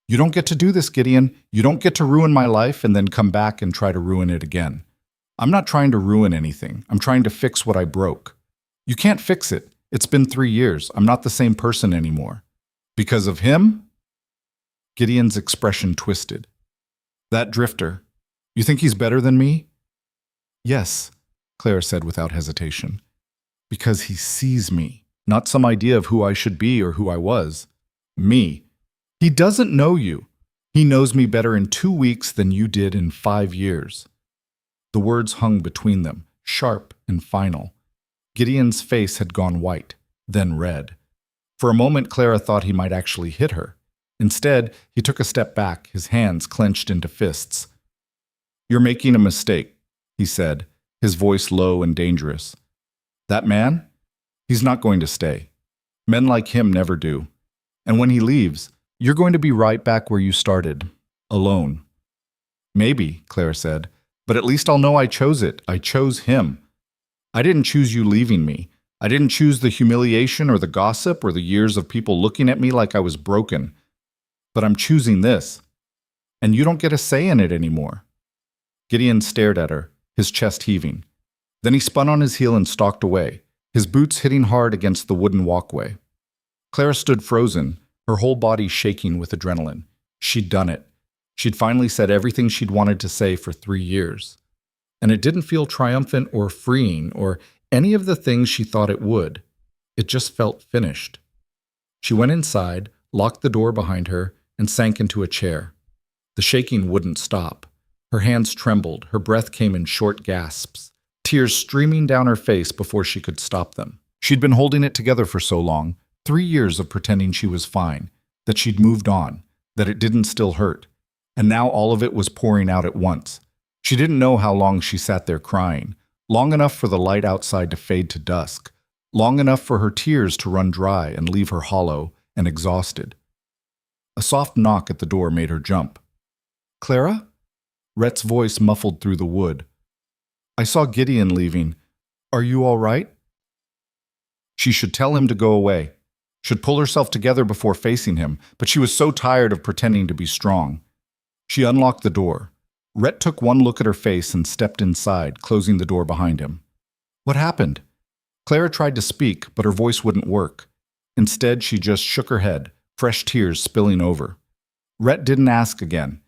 You don't get to do this, Gideon. You don't get to ruin my life and then come back and try to ruin it again. I'm not trying to ruin anything. I'm trying to fix what I broke. You can't fix it. It's been 3 years. I'm not the same person anymore. Because of him? Gideon's expression twisted. That drifter. You think he's better than me? Yes, Clara said without hesitation. Because he sees me, not some idea of who I should be or who I was. Me. He doesn't know you. He knows me better in 2 weeks than you did in 5 years. The words hung between them, sharp and final. Gideon's face had gone white, then red. For a moment, Clara thought he might actually hit her. Instead, he took a step back, his hands clenched into fists. You're making a mistake, he said, his voice low and dangerous. That man? He's not going to stay. Men like him never do. And when he leaves, you're going to be right back where you started, alone. Maybe, Clara said, but at least I'll know I chose it. I chose him. I didn't choose you leaving me. I didn't choose the humiliation or the gossip or the years of people looking at me like I was broken. But I'm choosing this. And you don't get a say in it anymore. Gideon stared at her, his chest heaving. Then he spun on his heel and stalked away, his boots hitting hard against the wooden walkway. Clara stood frozen, her whole body shaking with adrenaline. She'd done it. She'd finally said everything she'd wanted to say for 3 years. And it didn't feel triumphant or freeing or any of the things she thought it would. It just felt finished. She went inside, locked the door behind her, and sank into a chair. The shaking wouldn't stop. Her hands trembled, her breath came in short gasps, tears streaming down her face before she could stop them. She'd been holding it together for so long, 3 years of pretending she was fine, that she'd moved on, that it didn't still hurt. And now all of it was pouring out at once. She didn't know how long she sat there crying, long enough for the light outside to fade to dusk, long enough for her tears to run dry and leave her hollow and exhausted. A soft knock at the door made her jump. Clara? Rhett's voice muffled through the wood. I saw Gideon leaving. Are you all right? She should tell him to go away. Should pull herself together before facing him, but she was so tired of pretending to be strong. She unlocked the door. Rhett took one look at her face and stepped inside, closing the door behind him. What happened? Clara tried to speak, but her voice wouldn't work. Instead, she just shook her head, fresh tears spilling over. Rhett didn't ask again.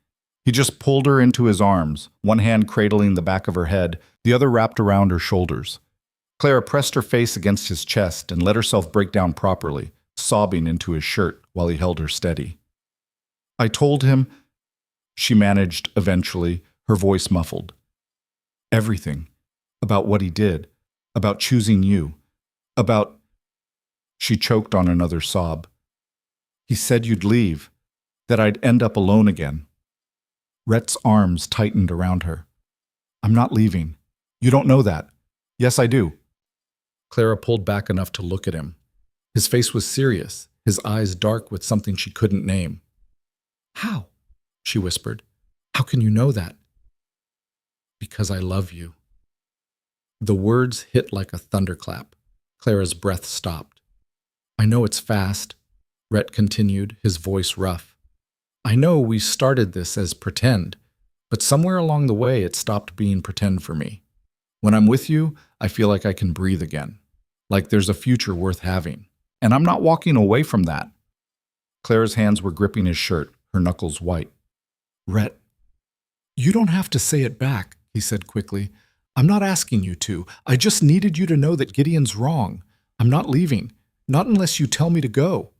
He just pulled her into his arms, one hand cradling the back of her head, the other wrapped around her shoulders. Clara pressed her face against his chest and let herself break down properly, sobbing into his shirt while he held her steady. I told him, she managed eventually, her voice muffled. Everything. About what he did. About choosing you. About... She choked on another sob. He said you'd leave, that I'd end up alone again. Rhett's arms tightened around her. I'm not leaving. You don't know that. Yes, I do. Clara pulled back enough to look at him. His face was serious, his eyes dark with something she couldn't name. How? She whispered. How can you know that? Because I love you. The words hit like a thunderclap. Clara's breath stopped. I know it's fast, Rhett continued, his voice rough. I know we started this as pretend, but somewhere along the way it stopped being pretend for me. When I'm with you, I feel like I can breathe again, like there's a future worth having, and I'm not walking away from that. Clara's hands were gripping his shirt, her knuckles white. Rhett, you don't have to say it back, he said quickly. I'm not asking you to. I just needed you to know that Gideon's wrong. I'm not leaving, not unless you tell me to go.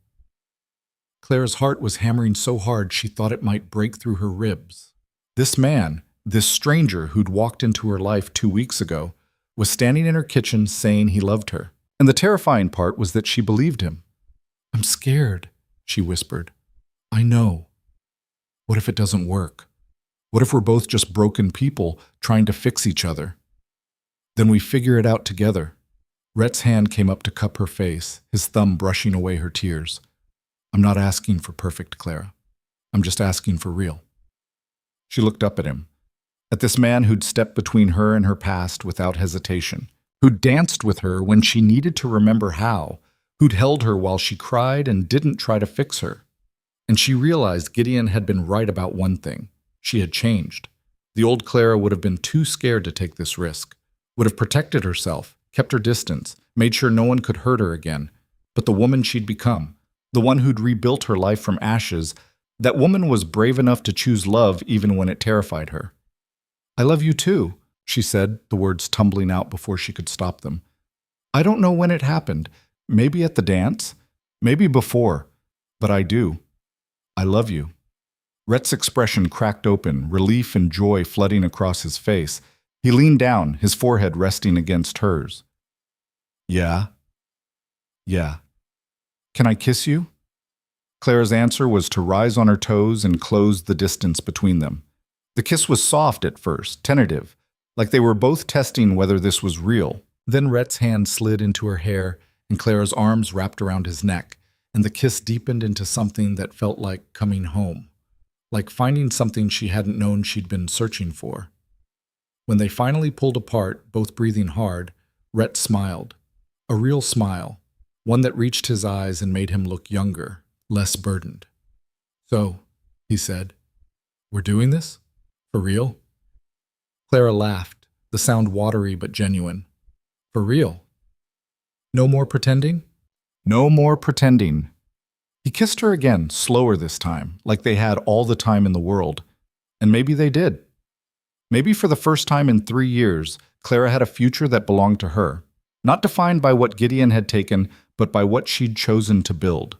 Clara's heart was hammering so hard she thought it might break through her ribs. This man, this stranger who'd walked into her life 2 weeks ago, was standing in her kitchen saying he loved her. And the terrifying part was that she believed him. I'm scared, she whispered. I know. What if it doesn't work? What if we're both just broken people trying to fix each other? Then we figure it out together. Rhett's hand came up to cup her face, his thumb brushing away her tears. I'm not asking for perfect, Clara. I'm just asking for real. She looked up at him, at this man who'd stepped between her and her past without hesitation, who'd danced with her when she needed to remember how, who'd held her while she cried and didn't try to fix her. And she realized Gideon had been right about one thing. She had changed. The old Clara would have been too scared to take this risk, would have protected herself, kept her distance, made sure no one could hurt her again. But the woman she'd become, the one who'd rebuilt her life from ashes, that woman was brave enough to choose love even when it terrified her. I love you too, she said, the words tumbling out before she could stop them. I don't know when it happened, maybe at the dance, maybe before, but I do. I love you. Rhett's expression cracked open, relief and joy flooding across his face. He leaned down, his forehead resting against hers. Yeah. Yeah. Can I kiss you? Clara's answer was to rise on her toes and close the distance between them. The kiss was soft at first, tentative, like they were both testing whether this was real. Then Rhett's hand slid into her hair, and Clara's arms wrapped around his neck, and the kiss deepened into something that felt like coming home, like finding something she hadn't known she'd been searching for. When they finally pulled apart, both breathing hard, Rhett smiled. A real smile, one that reached his eyes and made him look younger, less burdened. So, he said, we're doing this? For real? Clara laughed, the sound watery but genuine. For real? No more pretending? No more pretending. He kissed her again, slower this time, like they had all the time in the world. And maybe they did. Maybe for the first time in 3 years, Clara had a future that belonged to her, not defined by what Gideon had taken, but by what she'd chosen to build.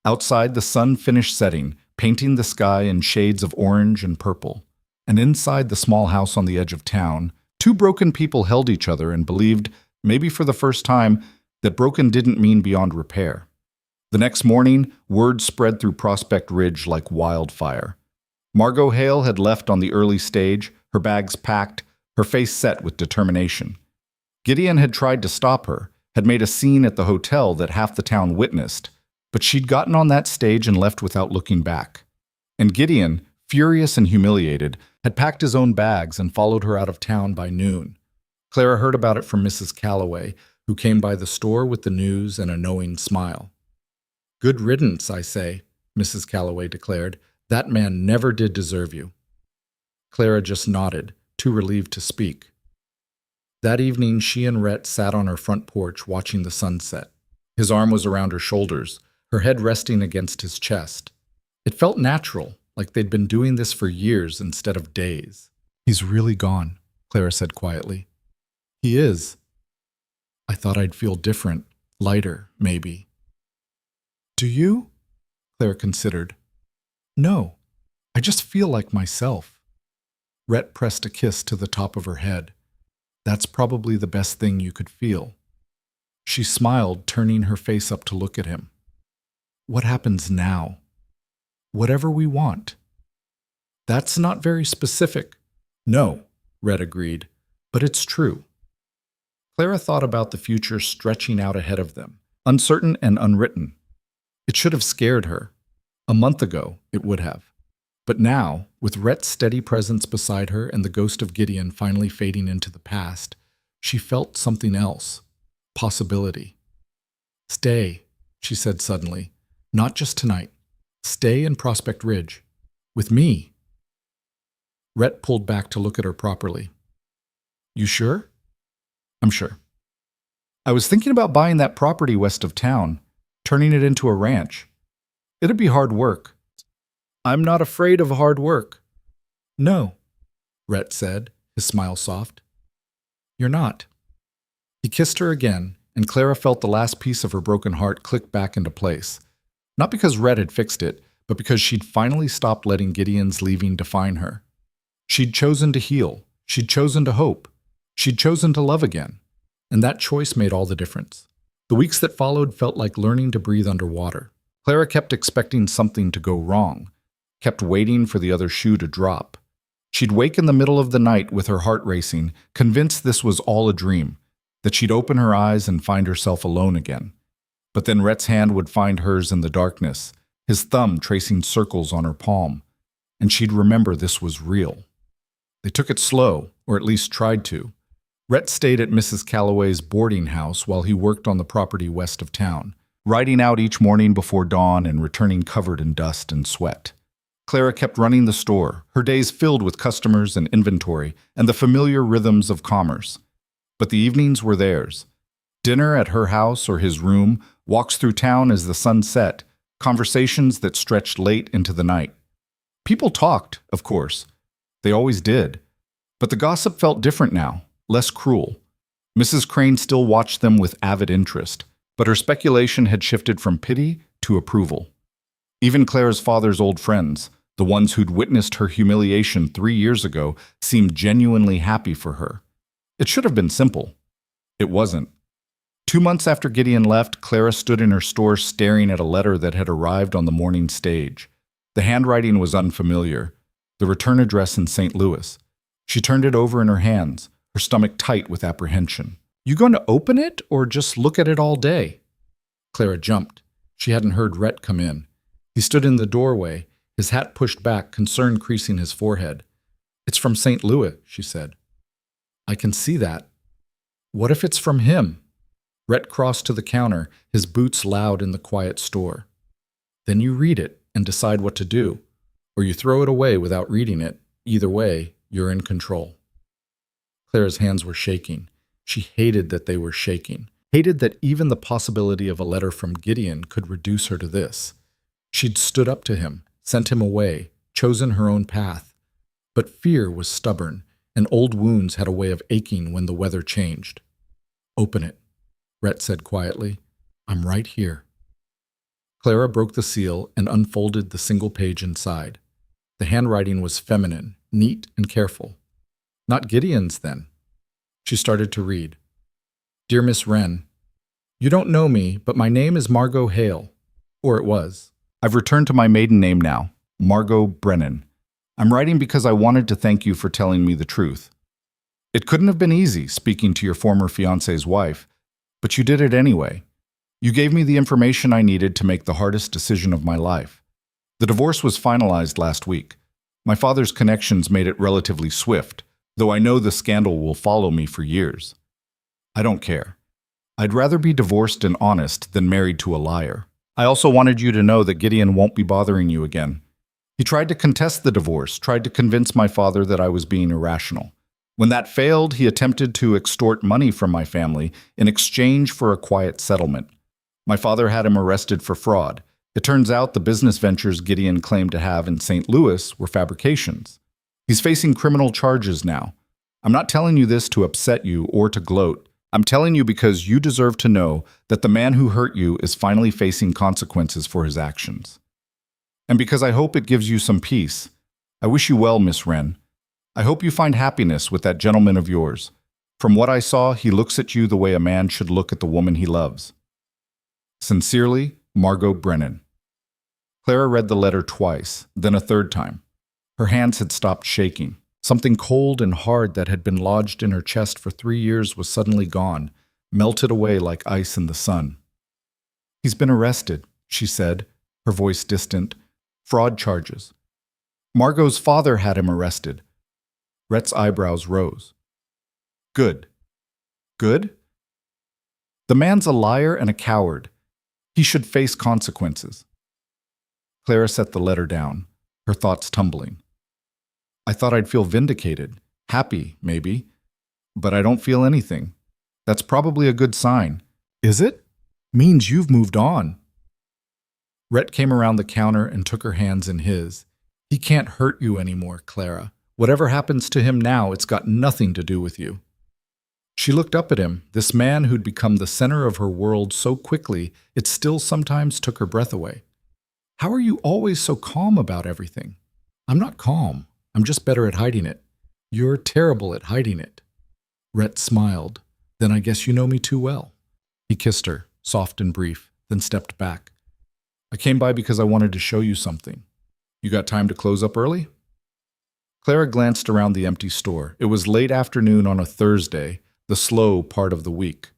Outside, the sun finished setting, painting the sky in shades of orange and purple. And inside the small house on the edge of town, 2 broken people held each other and believed, maybe for the first time, that broken didn't mean beyond repair. The next morning, word spread through Prospect Ridge like wildfire. Margot Hale had left on the early stage, her bags packed, her face set with determination. Gideon had tried to stop her, had made a scene at the hotel that half the town witnessed, but she'd gotten on that stage and left without looking back. And Gideon, furious and humiliated, had packed his own bags and followed her out of town by noon. Clara heard about it from Mrs. Calloway, who came by the store with the news and a knowing smile. "Good riddance, I say," Mrs. Calloway declared. "That man never did deserve you." Clara just nodded, too relieved to speak. That evening, she and Rhett sat on her front porch watching the sunset. His arm was around her shoulders, her head resting against his chest. It felt natural, like they'd been doing this for years instead of days. "He's really gone," Clara said quietly. "He is. I thought I'd feel different, lighter, maybe." "Do you?" Clara considered. "No, I just feel like myself." Rhett pressed a kiss to the top of her head. "That's probably the best thing you could feel." She smiled, turning her face up to look at him. "What happens now?" "Whatever we want." "That's not very specific." "No," Rhett agreed, "but it's true." Clara thought about the future stretching out ahead of them, uncertain and unwritten. It should have scared her. A month ago, it would have. But now, with Rhett's steady presence beside her and the ghost of Gideon finally fading into the past, she felt something else. Possibility. "Stay," she said suddenly. "Not just tonight. Stay in Prospect Ridge. With me." Rhett pulled back to look at her properly. "You sure?" "I'm sure. I was thinking about buying that property west of town, turning it into a ranch. It'd be hard work." "I'm not afraid of hard work." "No," Rhett said, his smile soft. "You're not." He kissed her again, and Clara felt the last piece of her broken heart click back into place. Not because Rhett had fixed it, but because she'd finally stopped letting Gideon's leaving define her. She'd chosen to heal. She'd chosen to hope. She'd chosen to love again. And that choice made all the difference. The weeks that followed felt like learning to breathe underwater. Clara kept expecting something to go wrong, kept waiting for the other shoe to drop. She'd wake in the middle of the night with her heart racing, convinced this was all a dream, that she'd open her eyes and find herself alone again. But then Rhett's hand would find hers in the darkness, his thumb tracing circles on her palm, and she'd remember this was real. They took it slow, or at least tried to. Rhett stayed at Mrs. Calloway's boarding house while he worked on the property west of town, riding out each morning before dawn and returning covered in dust and sweat. Clara kept running the store, her days filled with customers and inventory and the familiar rhythms of commerce. But the evenings were theirs. Dinner at her house or his room, walks through town as the sun set, conversations that stretched late into the night. People talked, of course. They always did. But the gossip felt different now, less cruel. Mrs. Crane still watched them with avid interest, but her speculation had shifted from pity to approval. Even Clara's father's old friends, the ones who'd witnessed her humiliation 3 years ago, seemed genuinely happy for her. It should have been simple. It wasn't. 2 months after Gideon left, Clara stood in her store staring at a letter that had arrived on the morning stage. The handwriting was unfamiliar, the return address in St. Louis. She turned it over in her hands, her stomach tight with apprehension. "You going to open it or just look at it all day?" Clara jumped. She hadn't heard Rhett come in. He stood in the doorway, his hat pushed back, concern creasing his forehead. "It's from St. Louis," she said. "I can see that. What if it's from him?" Rhett crossed to the counter, his boots loud in the quiet store. "Then you read it and decide what to do, or you throw it away without reading it. Either way, you're in control." Clara's hands were shaking. She hated that they were shaking, hated that even the possibility of a letter from Gideon could reduce her to this. She'd stood up to him, sent him away, chosen her own path. But fear was stubborn, and old wounds had a way of aching when the weather changed. "Open it," Rhett said quietly. "I'm right here." Clara broke the seal and unfolded the single page inside. The handwriting was feminine, neat and careful. Not Gideon's, then. She started to read. "Dear Miss Wren, you don't know me, but my name is Margot Hale. Or it was. I've returned to my maiden name now, Margot Brennan. I'm writing because I wanted to thank you for telling me the truth. It couldn't have been easy speaking to your former fiancé's wife, but you did it anyway. You gave me the information I needed to make the hardest decision of my life. The divorce was finalized last week. My father's connections made it relatively swift, though I know the scandal will follow me for years. I don't care. I'd rather be divorced and honest than married to a liar. I also wanted you to know that Gideon won't be bothering you again. He tried to contest the divorce, tried to convince my father that I was being irrational. When that failed, he attempted to extort money from my family in exchange for a quiet settlement. My father had him arrested for fraud. It turns out the business ventures Gideon claimed to have in St. Louis were fabrications. He's facing criminal charges now. I'm not telling you this to upset you or to gloat. I'm telling you because you deserve to know that the man who hurt you is finally facing consequences for his actions. And because I hope it gives you some peace. I wish you well, Miss Wren. I hope you find happiness with that gentleman of yours. From what I saw, he looks at you the way a man should look at the woman he loves. Sincerely, Margot Brennan. Clara read the letter twice, then a third time. Her hands had stopped shaking. Something cold and hard that had been lodged in her chest for 3 years was suddenly gone, melted away like ice in the sun. He's been arrested, she said, her voice distant. Fraud charges. Margot's father had him arrested. Rhett's eyebrows rose. Good. Good? The man's a liar and a coward. He should face consequences. Clara set the letter down, her thoughts tumbling. I thought I'd feel vindicated, happy, maybe, but I don't feel anything. That's probably a good sign. Is it? Means you've moved on. Rhett came around the counter and took her hands in his. He can't hurt you anymore, Clara. Whatever happens to him now, it's got nothing to do with you. She looked up at him, this man who'd become the center of her world so quickly it still sometimes took her breath away. How are you always so calm about everything? I'm not calm. I'm just better at hiding it. You're terrible at hiding it. Rhett smiled. Then I guess you know me too well. He kissed her, soft and brief, then stepped back. I came by because I wanted to show you something. You got time to close up early? Clara glanced around the empty store. It was late afternoon on a Thursday, the slow part of the week.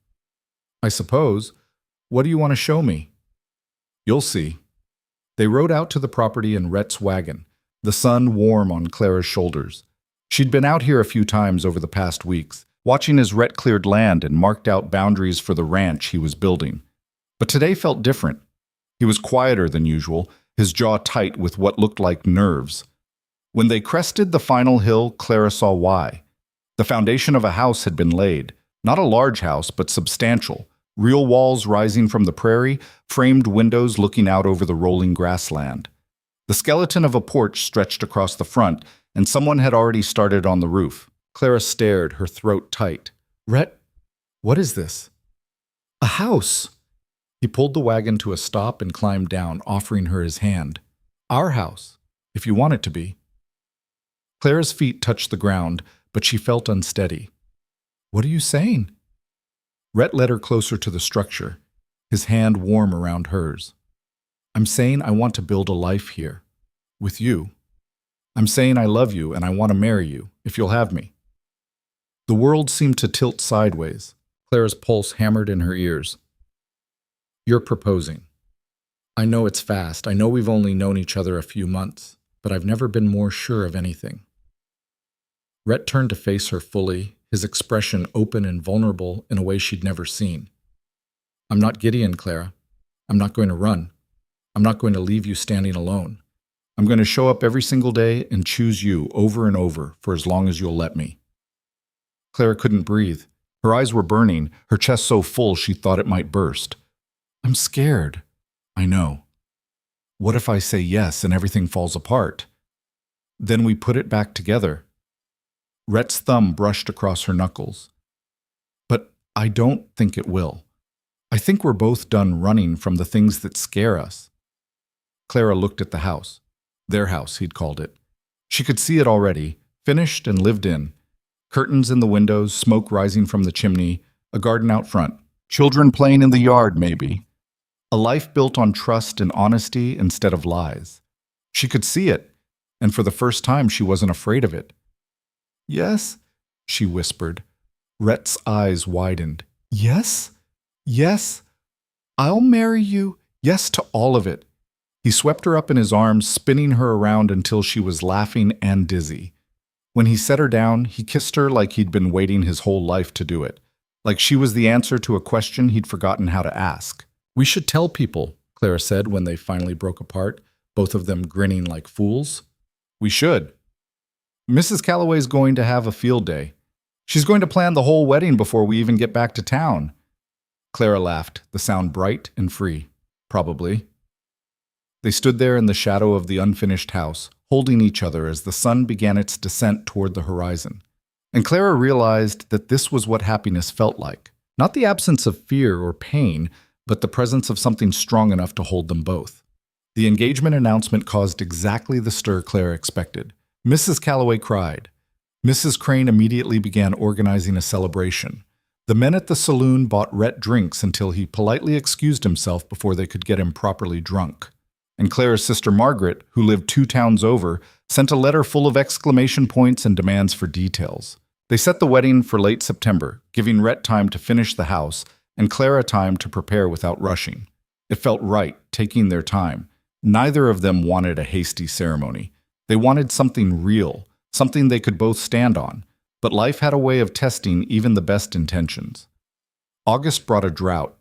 I suppose. What do you want to show me? You'll see. They rode out to the property in Rhett's wagon, the sun warm on Clara's shoulders. She'd been out here a few times over the past weeks, watching as Rhett cleared land and marked out boundaries for the ranch he was building. But today felt different. He was quieter than usual, his jaw tight with what looked like nerves. When they crested the final hill, Clara saw why. The foundation of a house had been laid, not a large house, but substantial. Real walls rising from the prairie, framed windows looking out over the rolling grassland. The skeleton of a porch stretched across the front, and someone had already started on the roof. Clara stared, her throat tight. Rhett, what is this? A house! He pulled the wagon to a stop and climbed down, offering her his hand. Our house, if you want it to be. Clara's feet touched the ground, but she felt unsteady. What are you saying? Rhett led her closer to the structure, his hand warm around hers. I'm saying I want to build a life here. With you. I'm saying I love you and I want to marry you, if you'll have me. The world seemed to tilt sideways. Clara's pulse hammered in her ears. You're proposing. I know it's fast. I know we've only known each other a few months, but I've never been more sure of anything. Rhett turned to face her fully, his expression open and vulnerable in a way she'd never seen. I'm not Gideon, Clara. I'm not going to run. I'm not going to leave you standing alone. I'm going to show up every single day and choose you over and over for as long as you'll let me. Clara couldn't breathe. Her eyes were burning, her chest so full she thought it might burst. I'm scared. I know. What if I say yes and everything falls apart? Then we put it back together. Rhett's thumb brushed across her knuckles. But I don't think it will. I think we're both done running from the things that scare us. Clara looked at the house. Their house, he'd called it. She could see it already, finished and lived in. Curtains in the windows, smoke rising from the chimney, a garden out front. Children playing in the yard, maybe. A life built on trust and honesty instead of lies. She could see it, and for the first time she wasn't afraid of it. Yes, she whispered. Rhett's eyes widened. Yes? Yes? I'll marry you. Yes to all of it. He swept her up in his arms, spinning her around until she was laughing and dizzy. When he set her down, he kissed her like he'd been waiting his whole life to do it, like she was the answer to a question he'd forgotten how to ask. "We should tell people," Clara said when they finally broke apart, both of them grinning like fools. "We should. Mrs. Calloway's going to have a field day. She's going to plan the whole wedding before we even get back to town." Clara laughed, the sound bright and free. "Probably." They stood there in the shadow of the unfinished house, holding each other as the sun began its descent toward the horizon. And Clara realized that this was what happiness felt like. Not the absence of fear or pain, but the presence of something strong enough to hold them both. The engagement announcement caused exactly the stir Clara expected. Mrs. Calloway cried. Mrs. Crane immediately began organizing a celebration. The men at the saloon bought Rhett drinks until he politely excused himself before they could get him properly drunk. And Clara's sister Margaret, who lived 2 towns over, sent a letter full of exclamation points and demands for details. They set the wedding for late September, giving Rhett time to finish the house and Clara time to prepare without rushing. It felt right, taking their time. Neither of them wanted a hasty ceremony. They wanted something real, something they could both stand on. But life had a way of testing even the best intentions. August brought a drought.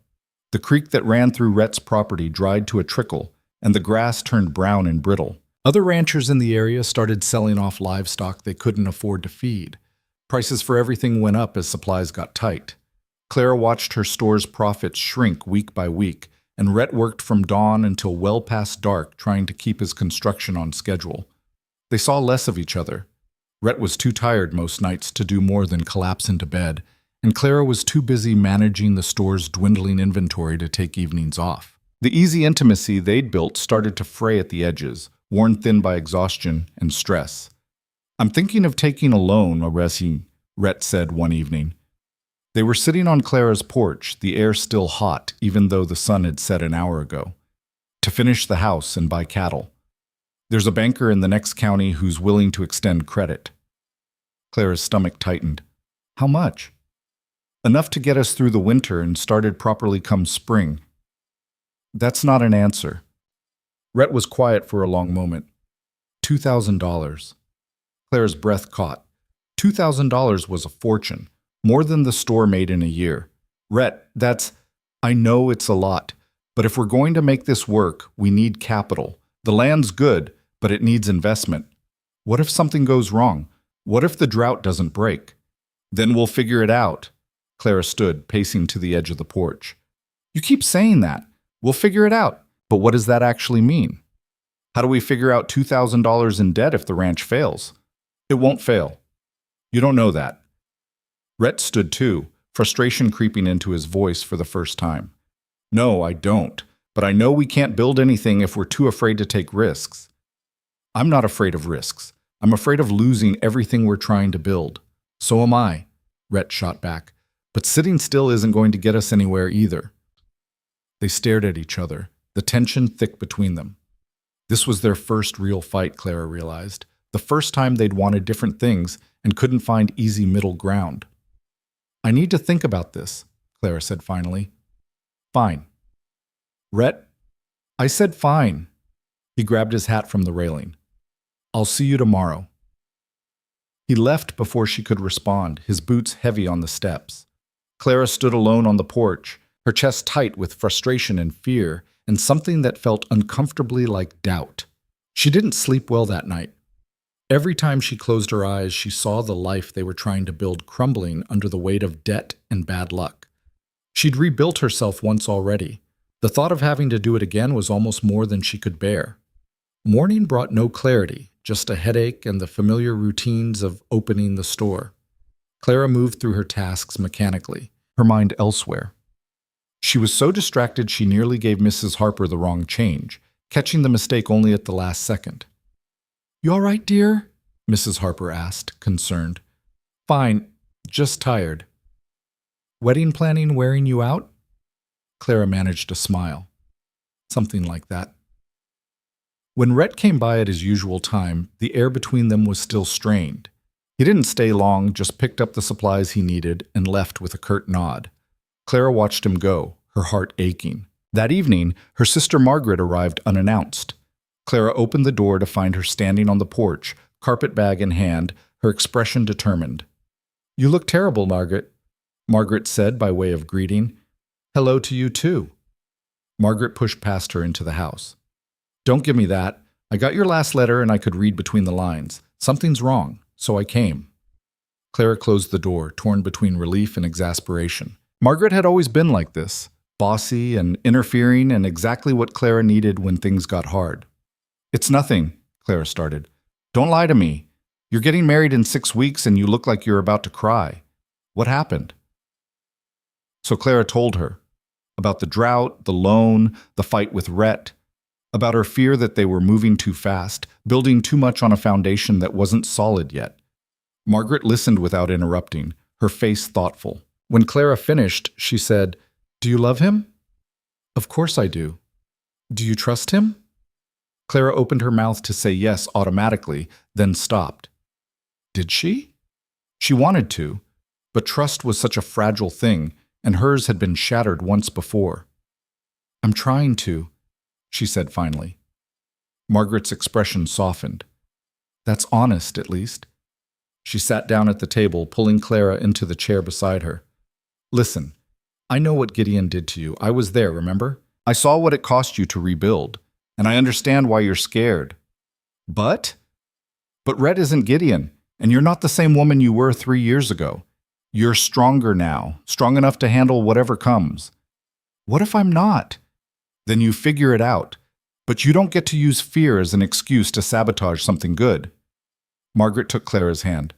The creek that ran through Rhett's property dried to a trickle, and the grass turned brown and brittle. Other ranchers in the area started selling off livestock they couldn't afford to feed. Prices for everything went up as supplies got tight. Clara watched her store's profits shrink week by week, and Rhett worked from dawn until well past dark trying to keep his construction on schedule. They saw less of each other. Rhett was too tired most nights to do more than collapse into bed, and Clara was too busy managing the store's dwindling inventory to take evenings off. The easy intimacy they'd built started to fray at the edges, worn thin by exhaustion and stress. "I'm thinking of taking a loan, Aresi," Rhett said one evening. They were sitting on Clara's porch, the air still hot, even though the sun had set an hour ago, "to finish the house and buy cattle. There's a banker in the next county who's willing to extend credit." Clara's stomach tightened. "How much?" "Enough to get us through the winter and started properly come spring." "That's not an answer." Rhett was quiet for a long moment. $2,000. Clara's breath caught. $2,000 was a fortune, more than the store made in a year. "Rhett, I know it's a lot, but if we're going to make this work, we need capital. The land's good, but it needs investment. What if something goes wrong? What if the drought doesn't break?" "Then we'll figure it out." Clara stood, pacing to the edge of the porch. "You keep saying that. We'll figure it out. But what does that actually mean? How do we figure out $2,000 in debt if the ranch fails?" "It won't fail." "You don't know that." Rhett stood too, frustration creeping into his voice for the first time. "No, I don't. But I know we can't build anything if we're too afraid to take risks." "I'm not afraid of risks. I'm afraid of losing everything we're trying to build." "So am I," Rhett shot back. "But sitting still isn't going to get us anywhere either." They stared at each other, the tension thick between them. This was their first real fight, Clara realized. The first time they'd wanted different things and couldn't find easy middle ground. "I need to think about this," Clara said finally. "Fine." "Rhett?" "I said fine." He grabbed his hat from the railing. "I'll see you tomorrow." He left before she could respond, his boots heavy on the steps. Clara stood alone on the porch, her chest tight with frustration and fear, and something that felt uncomfortably like doubt. She didn't sleep well that night. Every time she closed her eyes, she saw the life they were trying to build crumbling under the weight of debt and bad luck. She'd rebuilt herself once already. The thought of having to do it again was almost more than she could bear. Morning brought no clarity, just a headache and the familiar routines of opening the store. Clara moved through her tasks mechanically, her mind elsewhere. She was so distracted she nearly gave Mrs. Harper the wrong change, catching the mistake only at the last second. "You all right, dear?" Mrs. Harper asked, concerned. "Fine, just tired." "Wedding planning wearing you out?" Clara managed a smile. "Something like that." When Rhett came by at his usual time, the air between them was still strained. He didn't stay long, just picked up the supplies he needed and left with a curt nod. Clara watched him go, her heart aching. That evening, her sister Margaret arrived unannounced. Clara opened the door to find her standing on the porch, carpet bag in hand, her expression determined. "You look terrible, Margaret," Margaret said by way of greeting. "Hello to you, too." Margaret pushed past her into the house. "Don't give me that. I got your last letter and I could read between the lines. Something's wrong, so I came." Clara closed the door, torn between relief and exasperation. Margaret had always been like this, bossy and interfering, and exactly what Clara needed when things got hard. "It's nothing," Clara started. "Don't lie to me. You're getting married in 6 weeks and you look like you're about to cry. What happened?" So Clara told her about the drought, the loan, the fight with Rhett, about her fear that they were moving too fast, building too much on a foundation that wasn't solid yet. Margaret listened without interrupting, her face thoughtful. When Clara finished, she said, "Do you love him?" "Of course I do." "Do you trust him?" Clara opened her mouth to say yes automatically, then stopped. Did she? She wanted to, but trust was such a fragile thing, and hers had been shattered once before. "I'm trying to," she said finally. Margaret's expression softened. "That's honest, at least." She sat down at the table, pulling Clara into the chair beside her. "Listen, I know what Gideon did to you. I was there, remember? I saw what it cost you to rebuild, and I understand why you're scared. But Rhett isn't Gideon, and you're not the same woman you were 3 years ago. You're stronger now, strong enough to handle whatever comes." "What if I'm not?" "Then you figure it out. But you don't get to use fear as an excuse to sabotage something good." Margaret took Clara's hand.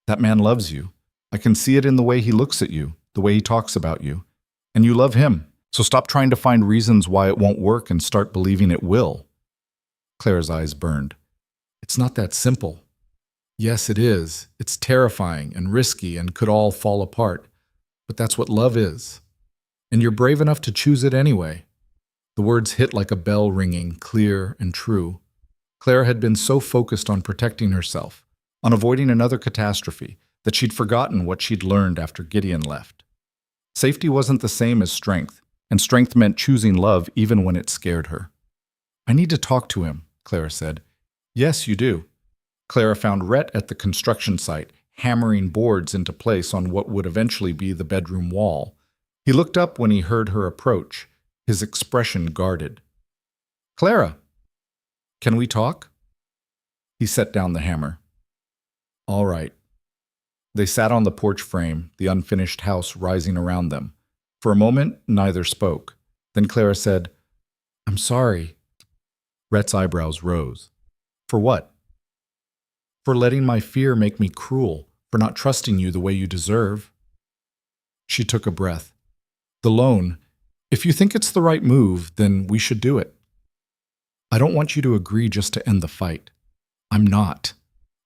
"That man loves you. I can see it in the way he looks at you, the way he talks about you. And you love him. So stop trying to find reasons why it won't work and start believing it will." Clara's eyes burned. "It's not that simple." "Yes, it is. It's terrifying and risky and could all fall apart. But that's what love is. And you're brave enough to choose it anyway." The words hit like a bell ringing, clear and true. Clara had been so focused on protecting herself, on avoiding another catastrophe, that she'd forgotten what she'd learned after Gideon left. Safety wasn't the same as strength, and strength meant choosing love even when it scared her. "I need to talk to him," Clara said. "Yes, you do." Clara found Rhett at the construction site, hammering boards into place on what would eventually be the bedroom wall. He looked up when he heard her approach, his expression guarded. "Clara, can we talk?" He set down the hammer. "All right." They sat on the porch frame, the unfinished house rising around them. For a moment, neither spoke. Then Clara said, "I'm sorry." Rhett's eyebrows rose. "For what?" "For letting my fear make me cruel, for not trusting you the way you deserve." She took a breath. "The loan, if you think it's the right move, then we should do it." "I don't want you to agree just to end the fight. I'm not.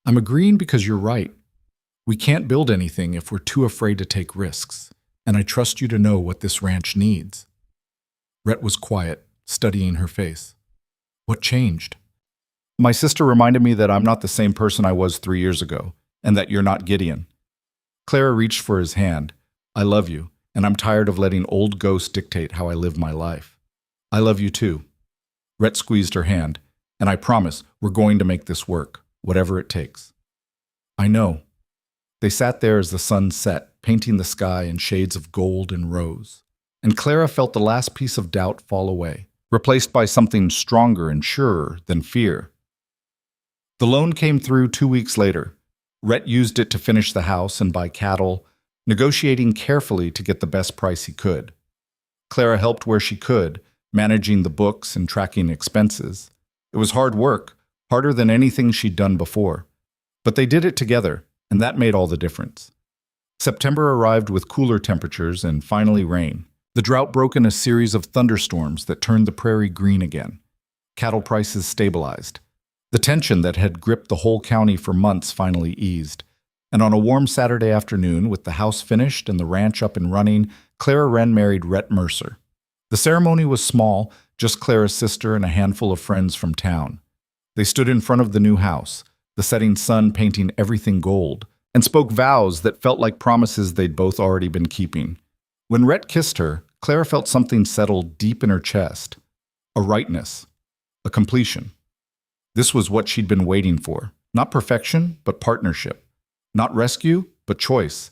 I'm agreeing because you're right. We can't build anything if we're too afraid to take risks, and I trust you to know what this ranch needs." Rhett was quiet, studying her face. "What changed?" "My sister reminded me that I'm not the same person I was 3 years ago, and that you're not Gideon." Clara reached for his hand. "I love you, and I'm tired of letting old ghosts dictate how I live my life." "I love you too." Rhett squeezed her hand. "And I promise we're going to make this work, whatever it takes." "I know." They sat there as the sun set, painting the sky in shades of gold and rose. And Clara felt the last piece of doubt fall away, replaced by something stronger and surer than fear. The loan came through 2 weeks later. Rhett used it to finish the house and buy cattle, negotiating carefully to get the best price he could. Clara helped where she could, managing the books and tracking expenses. It was hard work, harder than anything she'd done before. But they did it together, and that made all the difference. September arrived with cooler temperatures and finally rain. The drought broke in a series of thunderstorms that turned the prairie green again. Cattle prices stabilized. The tension that had gripped the whole county for months finally eased. And on a warm Saturday afternoon, with the house finished and the ranch up and running, Clara Wren married Rhett Mercer. The ceremony was small, just Clara's sister and a handful of friends from town. They stood in front of the new house, the setting sun painting everything gold, and spoke vows that felt like promises they'd both already been keeping. When Rhett kissed her, Clara felt something settle deep in her chest. A rightness. A completion. This was what she'd been waiting for. Not perfection, but partnership. Not rescue, but choice.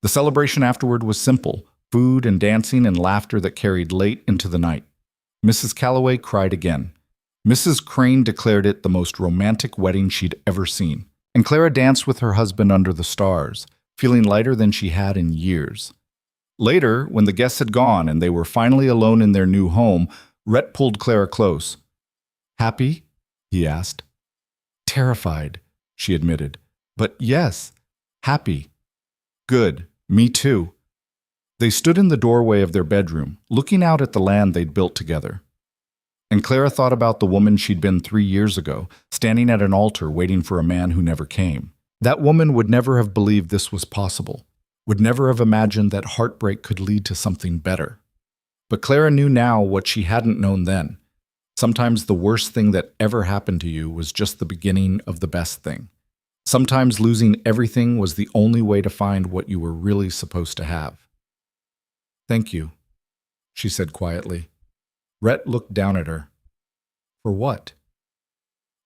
The celebration afterward was simple. Food and dancing and laughter that carried late into the night. Mrs. Calloway cried again. Mrs. Crane declared it the most romantic wedding she'd ever seen. And Clara danced with her husband under the stars, feeling lighter than she had in years. Later, when the guests had gone and they were finally alone in their new home, Rhett pulled Clara close. "Happy?" he asked. "Terrified," she admitted. "But yes, happy." "Good. Me too." They stood in the doorway of their bedroom, looking out at the land they'd built together. And Clara thought about the woman she'd been 3 years ago, standing at an altar waiting for a man who never came. That woman would never have believed this was possible, would never have imagined that heartbreak could lead to something better. But Clara knew now what she hadn't known then. Sometimes the worst thing that ever happened to you was just the beginning of the best thing. Sometimes losing everything was the only way to find what you were really supposed to have. "Thank you," she said quietly. Rhett looked down at her. "For what?"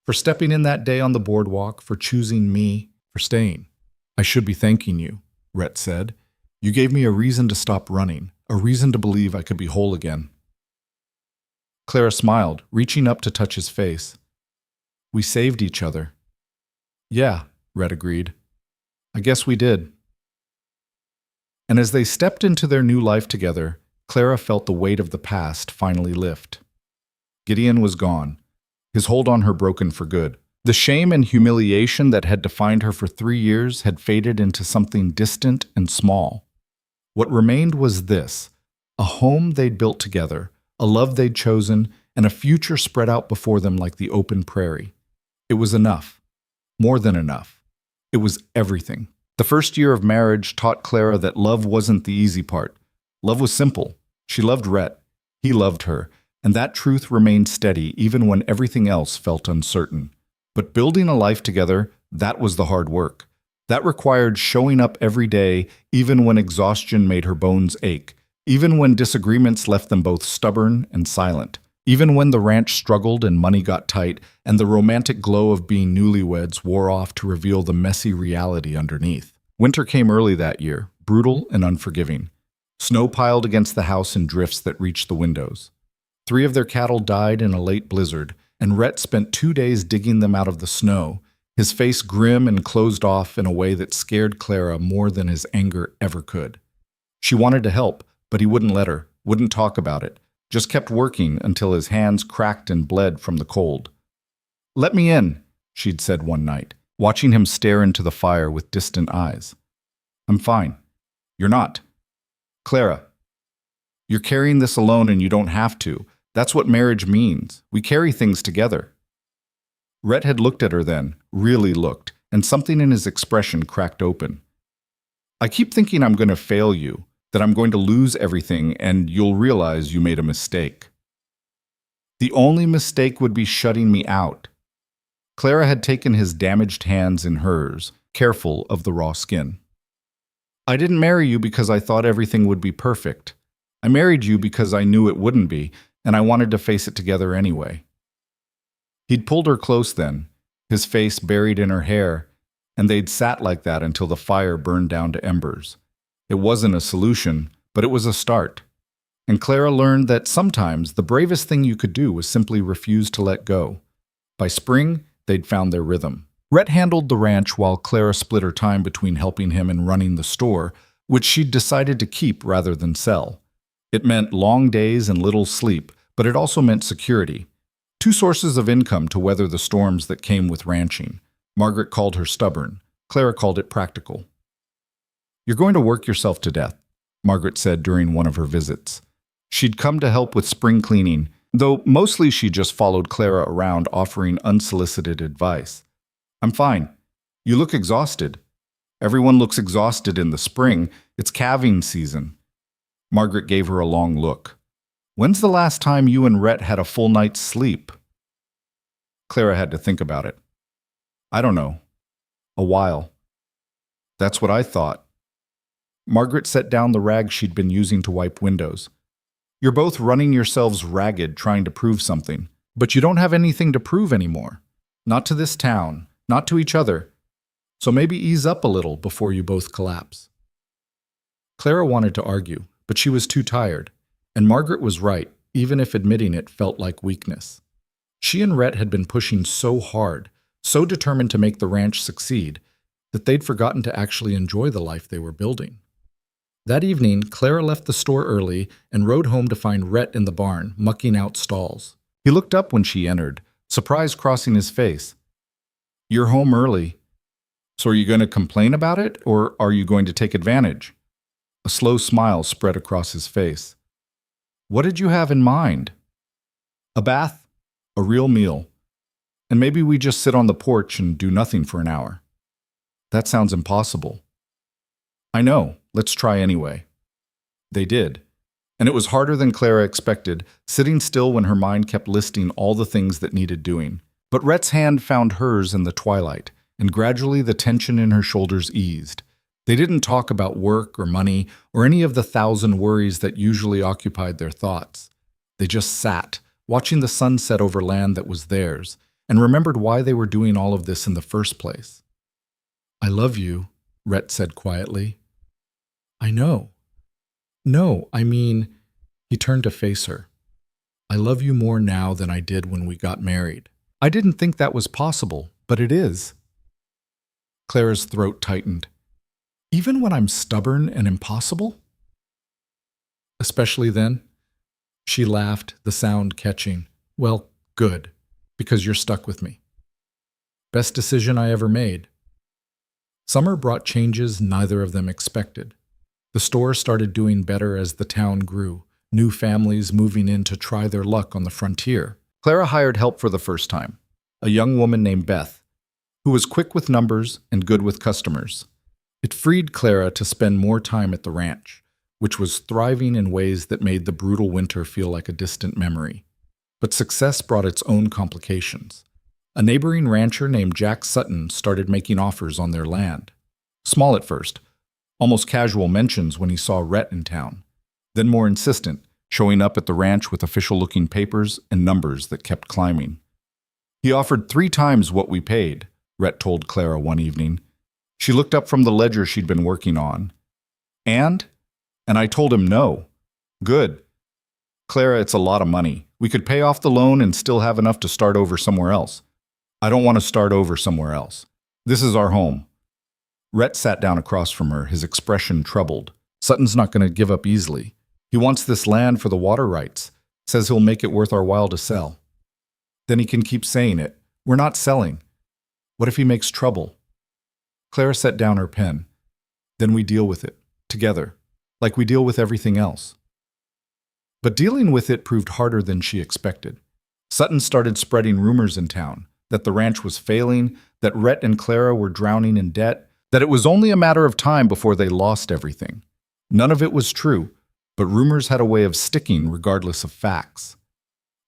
"For stepping in that day on the boardwalk, for choosing me, for staying." "I should be thanking you," Rhett said. "You gave me a reason to stop running, a reason to believe I could be whole again." Clara smiled, reaching up to touch his face. "We saved each other." "Yeah," Rhett agreed. "I guess we did." And as they stepped into their new life together, Clara felt the weight of the past finally lift. Gideon was gone, his hold on her broken for good. The shame and humiliation that had defined her for 3 years had faded into something distant and small. What remained was this: a home they'd built together, a love they'd chosen, and a future spread out before them like the open prairie. It was enough. More than enough. It was everything. The first year of marriage taught Clara that love wasn't the easy part. Love was simple. She loved Rhett. He loved her. And that truth remained steady even when everything else felt uncertain. But building a life together, that was the hard work. That required showing up every day, even when exhaustion made her bones ache, even when disagreements left them both stubborn and silent, even when the ranch struggled and money got tight, and the romantic glow of being newlyweds wore off to reveal the messy reality underneath. Winter came early that year, brutal and unforgiving. Snow piled against the house in drifts that reached the windows. 3 of their cattle died in a late blizzard, and Rhett spent 2 days digging them out of the snow, his face grim and closed off in a way that scared Clara more than his anger ever could. She wanted to help, but he wouldn't let her, wouldn't talk about it, just kept working until his hands cracked and bled from the cold. "Let me in," she'd said one night, watching him stare into the fire with distant eyes. "I'm fine." "You're not." "Clara, you're carrying this alone and you don't have to. That's what marriage means. We carry things together." Rhett had looked at her then, really looked, and something in his expression cracked open. "I keep thinking I'm going to fail you, that I'm going to lose everything, and you'll realize you made a mistake." "The only mistake would be shutting me out." Clara had taken his damaged hands in hers, careful of the raw skin. "I didn't marry you because I thought everything would be perfect. I married you because I knew it wouldn't be, and I wanted to face it together anyway." He'd pulled her close then, his face buried in her hair, and they'd sat like that until the fire burned down to embers. It wasn't a solution, but it was a start. And Clara learned that sometimes the bravest thing you could do was simply refuse to let go. By spring, they'd found their rhythm. Rhett handled the ranch while Clara split her time between helping him and running the store, which she'd decided to keep rather than sell. It meant long days and little sleep, but it also meant security. 2 sources of income to weather the storms that came with ranching. Margaret called her stubborn. Clara called it practical. "You're going to work yourself to death," Margaret said during one of her visits. She'd come to help with spring cleaning, though mostly she just followed Clara around offering unsolicited advice. "I'm fine. You look exhausted." "Everyone looks exhausted in the spring. It's calving season." Margaret gave her a long look. "When's the last time you and Rhett had a full night's sleep?" Clara had to think about it. "I don't know. A while." "That's what I thought." Margaret set down the rag she'd been using to wipe windows. You're both running yourselves ragged trying to prove something, but you don't have anything to prove anymore. Not to this town, not to each other. So maybe ease up a little before you both collapse. Clara wanted to argue, but she was too tired, and Margaret was right, even if admitting it felt like weakness. She and Rhett had been pushing so hard, so determined to make the ranch succeed, that they'd forgotten to actually enjoy the life they were building. That evening, Clara left the store early and rode home to find Rhett in the barn, mucking out stalls. He looked up when she entered, surprise crossing his face. "You're home early. So are you going to complain about it, or are you going to take advantage?" A slow smile spread across his face. "What did you have in mind?" "A bath, a real meal, and maybe we just sit on the porch and do nothing for an hour." "That sounds impossible." "I know. Let's try anyway." They did. And it was harder than Clara expected, sitting still when her mind kept listing all the things that needed doing. But Rhett's hand found hers in the twilight, and gradually the tension in her shoulders eased. They didn't talk about work or money or any of the 1,000 worries that usually occupied their thoughts. They just sat, watching the sun set over land that was theirs, and remembered why they were doing all of this in the first place. "I love you," Rhett said quietly. "I know." "No, I mean," he turned to face her. "I love you more now than I did when we got married. I didn't think that was possible, but it is." Clara's throat tightened. "Even when I'm stubborn and impossible?" "Especially then?" She laughed, the sound catching. "Well, good, because you're stuck with me." "Best decision I ever made." Summer brought changes neither of them expected. The store started doing better as the town grew, new families moving in to try their luck on the frontier. Clara hired help for the first time, a young woman named Beth, who was quick with numbers and good with customers. It freed Clara to spend more time at the ranch, which was thriving in ways that made the brutal winter feel like a distant memory. But success brought its own complications. A neighboring rancher named Jack Sutton started making offers on their land. Small at first, almost casual mentions when he saw Rhett in town, then more insistent, showing up at the ranch with official-looking papers and numbers that kept climbing. "He offered 3 times what we paid," Rhett told Clara one evening. She looked up from the ledger she'd been working on. And I told him no." "Good. Clara, it's a lot of money. We could pay off the loan and still have enough to start over somewhere else." "I don't want to start over somewhere else. This is our home." Rhett sat down across from her, his expression troubled. "Sutton's not going to give up easily. He wants this land for the water rights, says he'll make it worth our while to sell. Then he can keep saying it. We're not selling. What if he makes trouble?" Clara set down her pen. "Then we deal with it, together, like we deal with everything else." But dealing with it proved harder than she expected. Sutton started spreading rumors in town, that the ranch was failing, that Rhett and Clara were drowning in debt, that it was only a matter of time before they lost everything. None of it was true, but rumors had a way of sticking regardless of facts.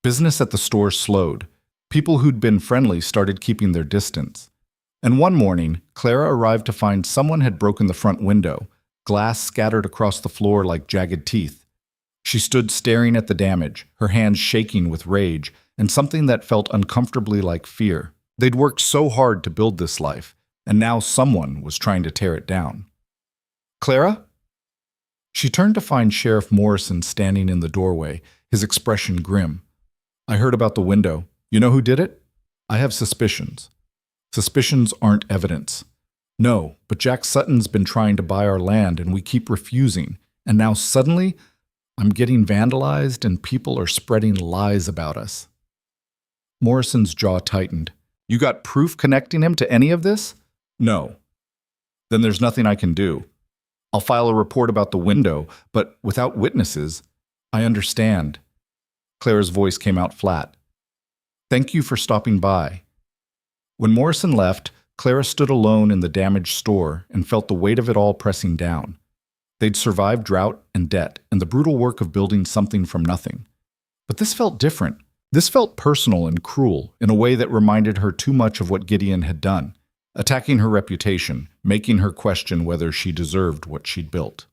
Business at the store slowed. People who'd been friendly started keeping their distance. And one morning, Clara arrived to find someone had broken the front window, glass scattered across the floor like jagged teeth. She stood staring at the damage, her hands shaking with rage, and something that felt uncomfortably like fear. They'd worked so hard to build this life, and now someone was trying to tear it down. "Clara?" She turned to find Sheriff Morrison standing in the doorway, his expression grim. "I heard about the window. You know who did it?" "I have suspicions." "Suspicions aren't evidence." "No, but Jack Sutton's been trying to buy our land and we keep refusing, and now suddenly I'm getting vandalized and people are spreading lies about us." Morrison's jaw tightened. "You got proof connecting him to any of this?" "No." "Then there's nothing I can do. I'll file a report about the window, but without witnesses." "I understand." Clara's voice came out flat. "Thank you for stopping by." When Morrison left, Clara stood alone in the damaged store and felt the weight of it all pressing down. They'd survived drought and debt and the brutal work of building something from nothing. But this felt different. This felt personal and cruel in a way that reminded her too much of what Gideon had done, attacking her reputation, making her question whether she deserved what she'd built.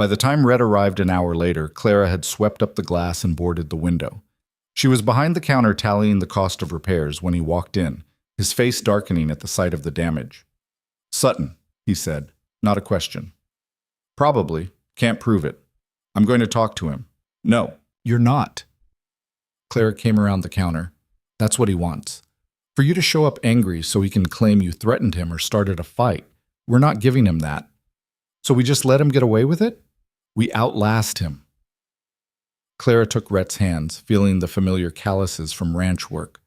By the time Rhett arrived an hour later, Clara had swept up the glass and boarded the window. She was behind the counter tallying the cost of repairs when he walked in, his face darkening at the sight of the damage. "Sutton," he said, not a question. "Probably. Can't prove it. I'm going to talk to him." "No, you're not." Clara came around the counter. "That's what he wants. For you to show up angry so he can claim you threatened him or started a fight. We're not giving him that. So we just let him get away with it? We outlast him." Clara took Rhett's hands, feeling the familiar calluses from ranch work.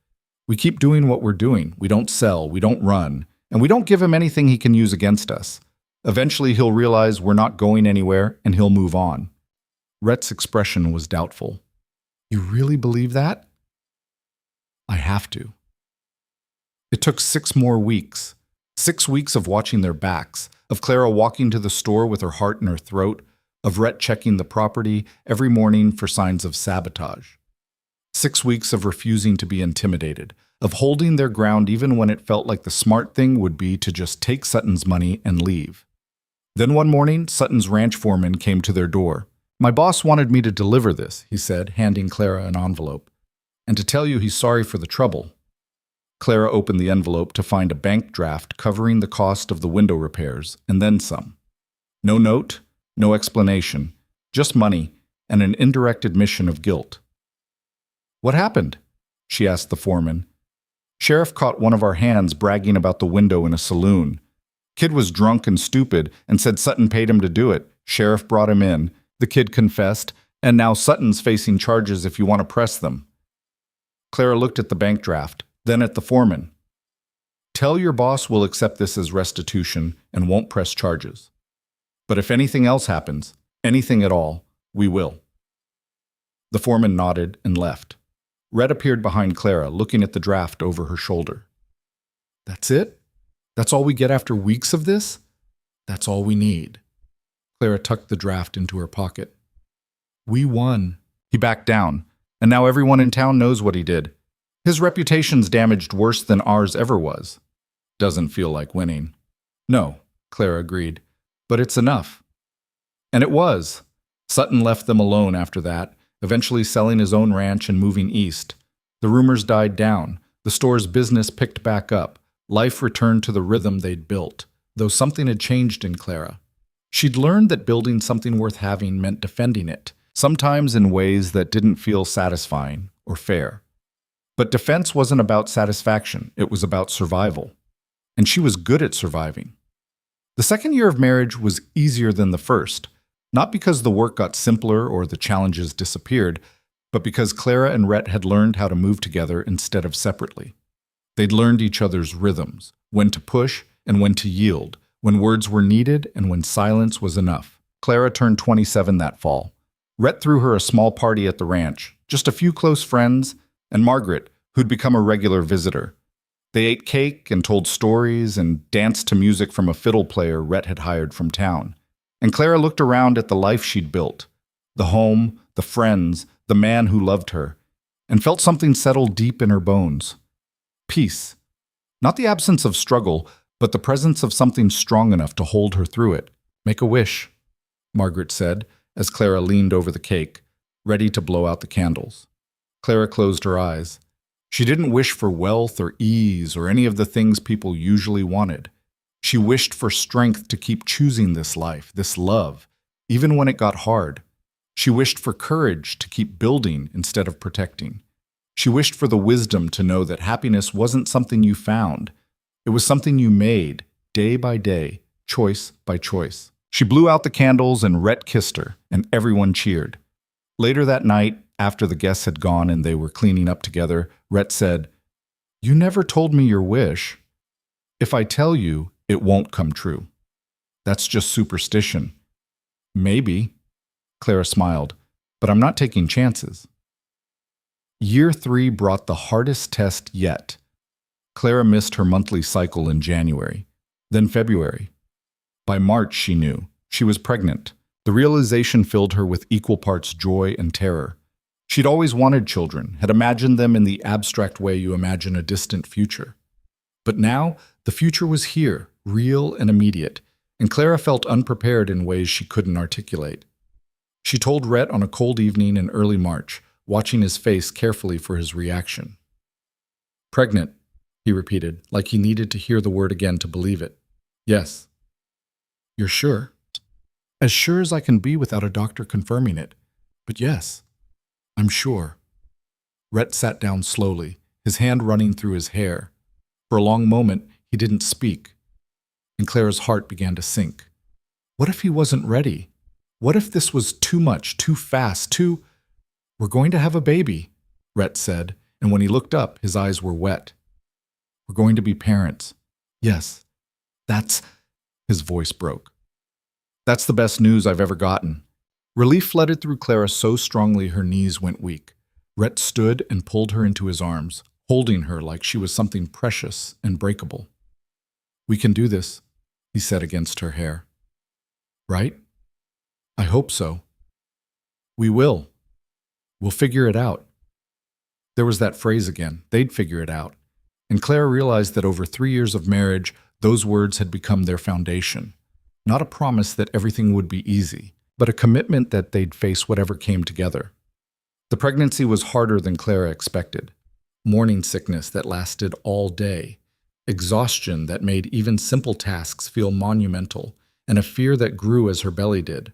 "We keep doing what we're doing. We don't sell, we don't run, and we don't give him anything he can use against us. Eventually he'll realize we're not going anywhere, and he'll move on." Rhett's expression was doubtful. "You really believe that?" "I have to." It took 6 more weeks. 6 weeks of watching their backs, of Clara walking to the store with her heart in her throat, of Rhett checking the property every morning for signs of sabotage. 6 weeks of refusing to be intimidated, of holding their ground even when it felt like the smart thing would be to just take Sutton's money and leave. Then one morning, Sutton's ranch foreman came to their door. "My boss wanted me to deliver this," he said, handing Clara an envelope, "and to tell you he's sorry for the trouble." Clara opened the envelope to find a bank draft covering the cost of the window repairs, and then some. No note, no explanation, just money and an indirect admission of guilt. "What happened?" she asked the foreman. "Sheriff caught one of our hands bragging about the window in a saloon. Kid was drunk and stupid and said Sutton paid him to do it. Sheriff brought him in. The kid confessed, and now Sutton's facing charges if you want to press them." Clara looked at the bank draft, then at the foreman. "Tell your boss we'll accept this as restitution and won't press charges. But if anything else happens, anything at all, we will." The foreman nodded and left. Rhett appeared behind Clara, looking at the draft over her shoulder. "That's it? That's all we get after weeks of this? That's all we need." Clara tucked the draft into her pocket. "We won." He backed down, and now everyone in town knows what he did. His reputation's damaged worse than ours ever was. Doesn't feel like winning. "No," Clara agreed, "but it's enough." And it was. Sutton left them alone after that, eventually selling his own ranch and moving east. The rumors died down. The store's business picked back up. Life returned to the rhythm they'd built, though something had changed in Clara. She'd learned that building something worth having meant defending it, sometimes in ways that didn't feel satisfying or fair. But defense wasn't about satisfaction, it was about survival. And she was good at surviving. The second year of marriage was easier than the first, not because the work got simpler or the challenges disappeared, but because Clara and Rhett had learned how to move together instead of separately. They'd learned each other's rhythms, when to push and when to yield, when words were needed and when silence was enough. Clara turned 27 that fall. Rhett threw her a small party at the ranch, just a few close friends, and Margaret, who'd become a regular visitor. They ate cake and told stories and danced to music from a fiddle player Rhett had hired from town. And Clara looked around at the life she'd built, the home, the friends, the man who loved her, and felt something settle deep in her bones. Peace. Not the absence of struggle, but the presence of something strong enough to hold her through it. "Make a wish," Margaret said, as Clara leaned over the cake, ready to blow out the candles. Clara closed her eyes. She didn't wish for wealth or ease or any of the things people usually wanted. She wished for strength to keep choosing this life, this love, even when it got hard. She wished for courage to keep building instead of protecting. She wished for the wisdom to know that happiness wasn't something you found. It was something you made, day by day, choice by choice. She blew out the candles and Rhett kissed her, and everyone cheered. Later that night, after the guests had gone and they were cleaning up together, Rhett said, "You never told me your wish. If I tell you, it won't come true. That's just superstition." "Maybe," Clara smiled, "but I'm not taking chances." Year 3 brought the hardest test yet. Clara missed her monthly cycle in January, then February. By March, she knew. She was pregnant. The realization filled her with equal parts joy and terror. She'd always wanted children, had imagined them in the abstract way you imagine a distant future. But now, the future was here, real and immediate. and Clara felt unprepared in ways she couldn't articulate. She told Rhett on a cold evening in early March, watching his face carefully for his reaction. "Pregnant," he repeated, like he needed to hear the word again to believe it. "Yes." "You're sure?" "As sure as I can be without a doctor confirming it. But yes, I'm sure." Rhett sat down slowly, his hand running through his hair. For a long moment, he didn't speak, and Clara's heart began to sink. What if he wasn't ready? What if this was too much, too fast, "We're going to have a baby," Rhett said, and when he looked up, his eyes were wet. "We're going to be parents." "Yes, that's—" His voice broke. "That's the best news I've ever gotten." Relief flooded through Clara so strongly her knees went weak. Rhett stood and pulled her into his arms, holding her like she was something precious and breakable. "We can do this," he said against her hair. "Right? I hope so." "We will. We'll figure it out." There was that phrase again, they'd figure it out. And Clara realized that over 3 years of marriage, those words had become their foundation. Not a promise that everything would be easy, but a commitment that they'd face whatever came together. The pregnancy was harder than Clara expected. Morning sickness that lasted all day, exhaustion that made even simple tasks feel monumental, and a fear that grew as her belly did.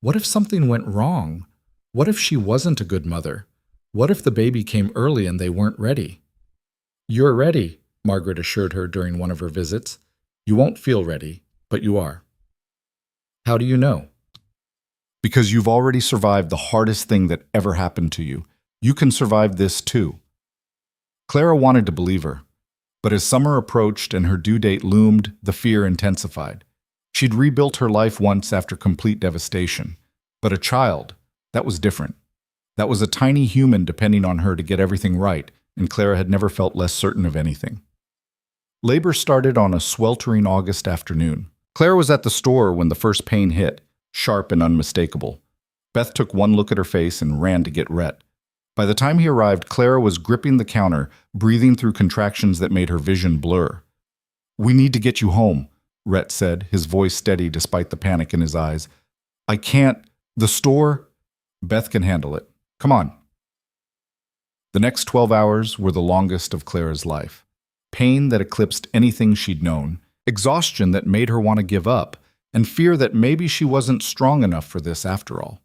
What if something went wrong? What if she wasn't a good mother? What if the baby came early and they weren't ready? "You're ready," Margaret assured her during one of her visits. "You won't feel ready, but you are." "How do you know?" "Because you've already survived the hardest thing that ever happened to you. You can survive this too." Clara wanted to believe her, but as summer approached and her due date loomed, the fear intensified. She'd rebuilt her life once after complete devastation, but a child, that was different. That was a tiny human depending on her to get everything right, and Clara had never felt less certain of anything. Labor started on a sweltering August afternoon. Clara was at the store when the first pain hit, sharp and unmistakable. Beth took one look at her face and ran to get Rhett. By the time he arrived, Clara was gripping the counter, breathing through contractions that made her vision blur. "We need to get you home," Rhett said, his voice steady despite the panic in his eyes. "I can't. The store—" "Beth can handle it. Come on." The next 12 hours were the longest of Clara's life. Pain that eclipsed anything she'd known, exhaustion that made her want to give up, and fear that maybe she wasn't strong enough for this after all.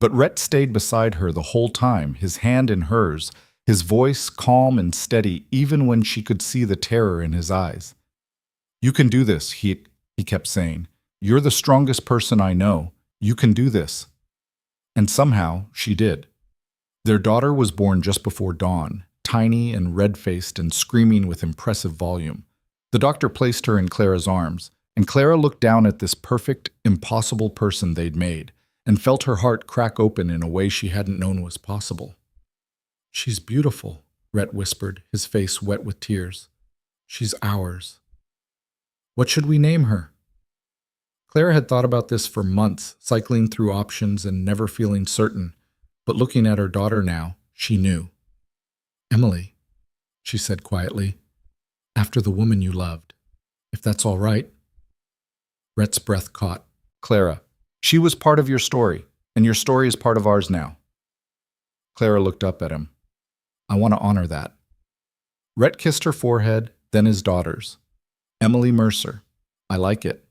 But Rhett stayed beside her the whole time, his hand in hers, his voice calm and steady even when she could see the terror in his eyes. "You can do this," he kept saying. "You're the strongest person I know. You can do this." And somehow she did. Their daughter was born just before dawn, tiny and red-faced and screaming with impressive volume. The doctor placed her in Clara's arms, and Clara looked down at this perfect, impossible person they'd made, and felt her heart crack open in a way she hadn't known was possible. "She's beautiful," Rhett whispered, his face wet with tears. "She's ours." "What should we name her?" Clara had thought about this for months, cycling through options and never feeling certain, but looking at her daughter now, she knew. "Emily," she said quietly, "after the woman you loved, if that's all right." Rhett's breath caught. "Clara, she was part of your story, and your story is part of ours now." Clara looked up at him. "I want to honor that." Rhett kissed her forehead, then his daughter's. "Emily Mercer. I like it."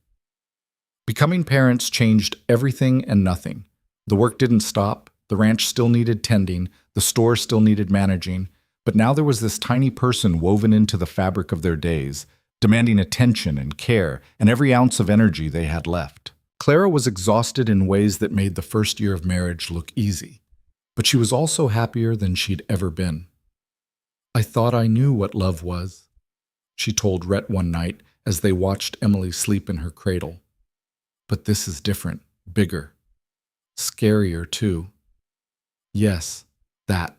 Becoming parents changed everything and nothing. The work didn't stop, the ranch still needed tending, the store still needed managing, but now there was this tiny person woven into the fabric of their days, demanding attention and care and every ounce of energy they had left. Clara was exhausted in ways that made the first year of marriage look easy, but she was also happier than she'd ever been. "I thought I knew what love was," she told Rhett one night as they watched Emily sleep in her cradle. "But this is different, bigger, scarier too." Yes, that.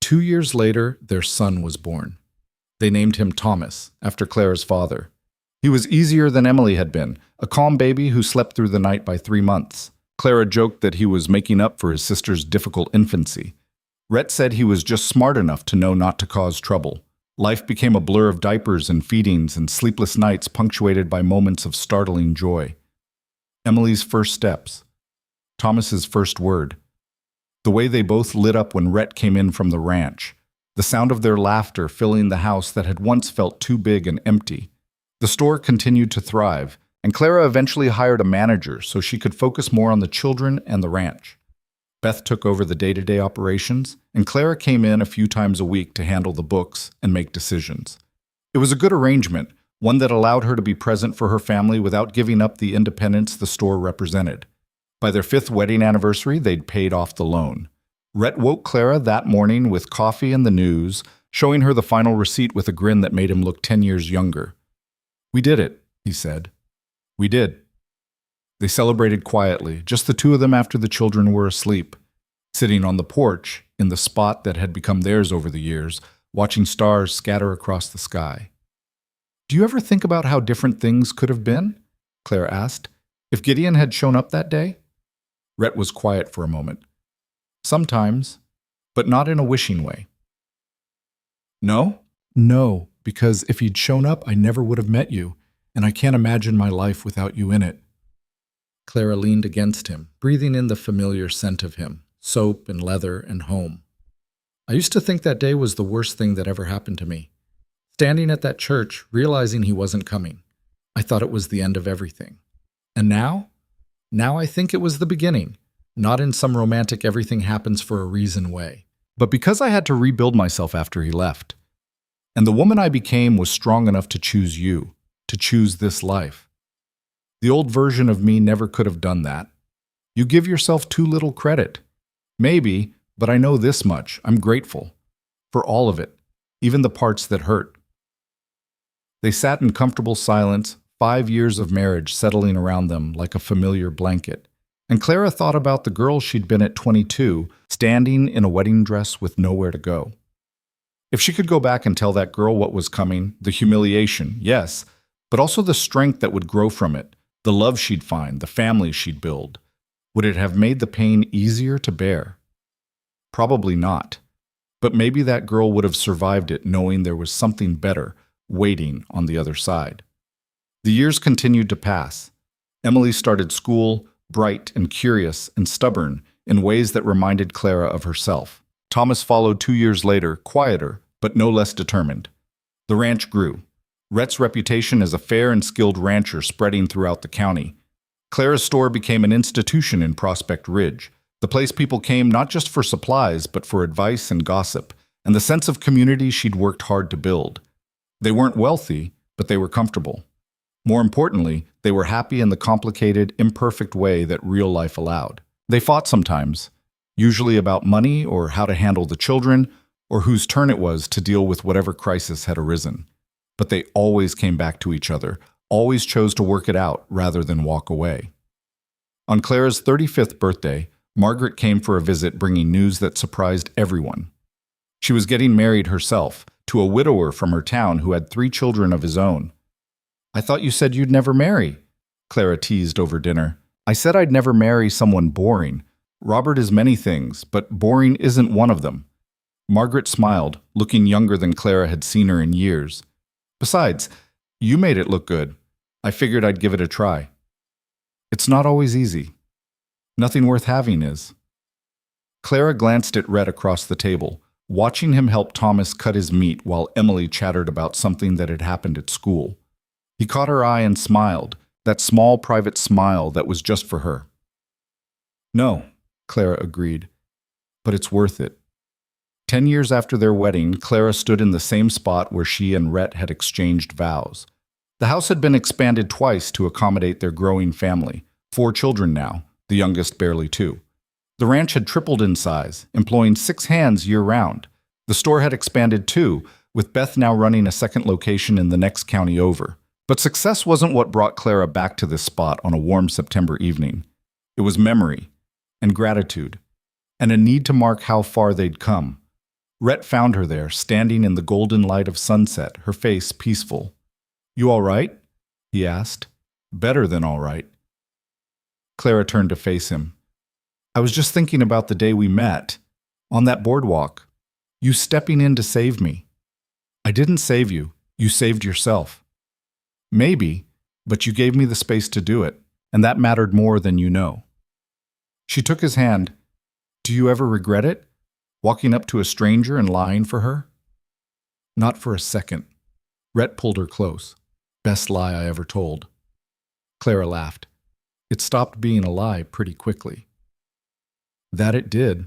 2 years later, their son was born. They named him Thomas, after Clara's father. He was easier than Emily had been, a calm baby who slept through the night by 3 months. Clara joked that he was making up for his sister's difficult infancy. Rhett said he was just smart enough to know not to cause trouble. Life became a blur of diapers and feedings and sleepless nights punctuated by moments of startling joy. Emily's first steps. Thomas's first word. The way they both lit up when Rhett came in from the ranch. The sound of their laughter filling the house that had once felt too big and empty. The store continued to thrive, and Clara eventually hired a manager so she could focus more on the children and the ranch. Beth took over the day-to-day operations, and Clara came in a few times a week to handle the books and make decisions. It was a good arrangement, one that allowed her to be present for her family without giving up the independence the store represented. By their 5th wedding anniversary, they'd paid off the loan. Rhett woke Clara that morning with coffee and the news, showing her the final receipt with a grin that made him look 10 years younger. "We did it," he said. "We did." They celebrated quietly, just the two of them after the children were asleep, sitting on the porch in the spot that had become theirs over the years, watching stars scatter across the sky. "Do you ever think about how different things could have been?" Claire asked. "If Gideon had shown up that day?" Rhett was quiet for a moment. "Sometimes, but not in a wishing way." "No?" "No, because if he'd shown up, I never would have met you, and I can't imagine my life without you in it." Clara leaned against him, breathing in the familiar scent of him, soap and leather and home. "I used to think that day was the worst thing that ever happened to me. Standing at that church, realizing he wasn't coming, I thought it was the end of everything. And now? Now I think it was the beginning, not in some romantic everything happens for a reason way, but because I had to rebuild myself after he left. And the woman I became was strong enough to choose you, to choose this life. The old version of me never could have done that. You give yourself too little credit. Maybe, but I know this much. I'm grateful. For all of it, even the parts that hurt." They sat in comfortable silence, 5 years of marriage settling around them like a familiar blanket. And Clara thought about the girl she'd been at 22, standing in a wedding dress with nowhere to go. If she could go back and tell that girl what was coming, the humiliation, yes, but also the strength that would grow from it, the love she'd find, the family she'd build, would it have made the pain easier to bear? Probably not. But maybe that girl would have survived it knowing there was something better waiting on the other side. The years continued to pass. Emily started school, bright and curious and stubborn in ways that reminded Clara of herself. Thomas followed 2 years later, quieter, but no less determined. The ranch grew. Rhett's reputation as a fair and skilled rancher spreading throughout the county. Clara's store became an institution in Prospect Ridge, the place people came not just for supplies, but for advice and gossip, and the sense of community she'd worked hard to build. They weren't wealthy, but they were comfortable. More importantly, they were happy in the complicated, imperfect way that real life allowed. They fought sometimes, usually about money or how to handle the children, or whose turn it was to deal with whatever crisis had arisen. But they always came back to each other, always chose to work it out rather than walk away. On Clara's 35th birthday, Margaret came for a visit bringing news that surprised everyone. She was getting married herself, to a widower from her town who had 3 children of his own. "I thought you said you'd never marry," Clara teased over dinner. "I said I'd never marry someone boring. Robert is many things, but boring isn't one of them." Margaret smiled, looking younger than Clara had seen her in years. "Besides, you made it look good. I figured I'd give it a try." "It's not always easy. Nothing worth having is." Clara glanced at Rhett across the table, watching him help Thomas cut his meat while Emily chattered about something that had happened at school. He caught her eye and smiled, that small private smile that was just for her. "No," Clara agreed, "but it's worth it." 10 years after their wedding, Clara stood in the same spot where she and Rhett had exchanged vows. The house had been expanded twice to accommodate their growing family, 4 children now, the youngest barely 2. The ranch had tripled in size, employing 6 hands year-round. The store had expanded too, with Beth now running a second location in the next county over. But success wasn't what brought Clara back to this spot on a warm September evening. It was memory, and gratitude, and a need to mark how far they'd come. Rhett found her there, standing in the golden light of sunset, her face peaceful. "You all right?" he asked. "Better than all right." Clara turned to face him. "I was just thinking about the day we met, on that boardwalk. You stepping in to save me. I didn't save you. You saved yourself. Maybe, but you gave me the space to do it, and that mattered more than you know. She took his hand. Do you ever regret it? Walking up to a stranger and lying for her? Not for a second. Rhett pulled her close. Best lie I ever told. Clara laughed. It stopped being a lie pretty quickly. That it did.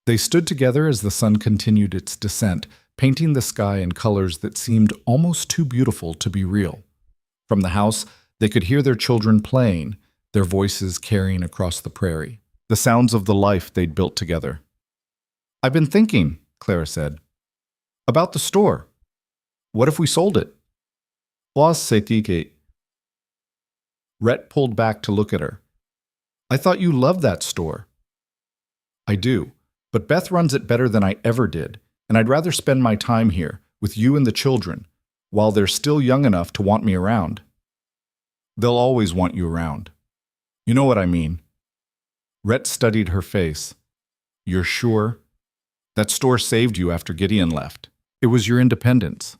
They stood together as the sun continued its descent, painting the sky in colors that seemed almost too beautiful to be real. From the house, they could hear their children playing, their voices carrying across the prairie, the sounds of the life they'd built together. I've been thinking, Clara said, about the store. What if we sold it? Rhett pulled back to look at her. I thought you loved that store. I do, but Beth runs it better than I ever did, and I'd rather spend my time here, with you and the children, while they're still young enough to want me around. They'll always want you around. You know what I mean. Rhett studied her face. You're sure? That store saved you after Gideon left. It was your independence.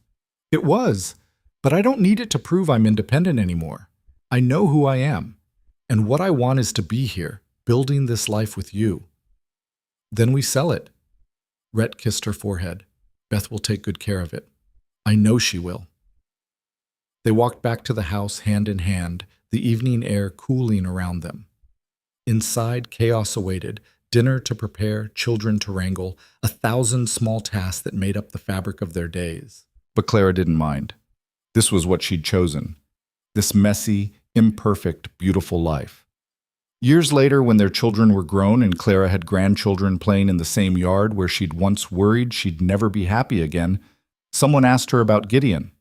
It was, but I don't need it to prove I'm independent anymore. I know who I am, and what I want is to be here, building this life with you. Then we sell it. Rhett kissed her forehead. Beth will take good care of it. I know she will. They walked back to the house hand in hand, the evening air cooling around them. Inside, chaos awaited, dinner to prepare, children to wrangle, 1,000 small tasks that made up the fabric of their days. But Clara didn't mind. This was what she'd chosen. This messy, imperfect, beautiful life. Years later, when their children were grown and Clara had grandchildren playing in the same yard where she'd once worried she'd never be happy again, someone asked her about Gideon,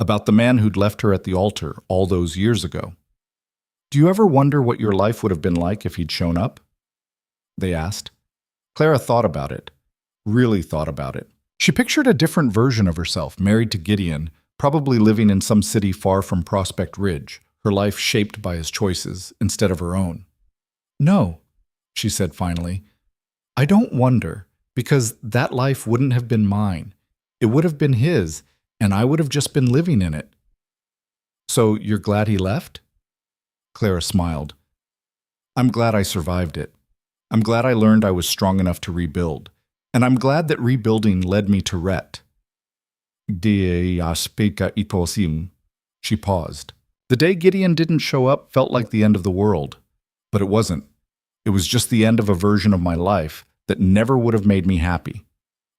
about the man who'd left her at the altar all those years ago. Do you ever wonder what your life would have been like if he'd shown up? They asked. Clara thought about it, really thought about it. She pictured a different version of herself, married to Gideon, probably living in some city far from Prospect Ridge, her life shaped by his choices instead of her own. No, she said finally. I don't wonder, because that life wouldn't have been mine. It would have been his, and I would have just been living in it. So you're glad he left? Clara smiled. I'm glad I survived it. I'm glad I learned I was strong enough to rebuild. And I'm glad that rebuilding led me to Rhett. She paused. The day Gideon didn't show up felt like the end of the world. But it wasn't. It was just the end of a version of my life that never would have made me happy,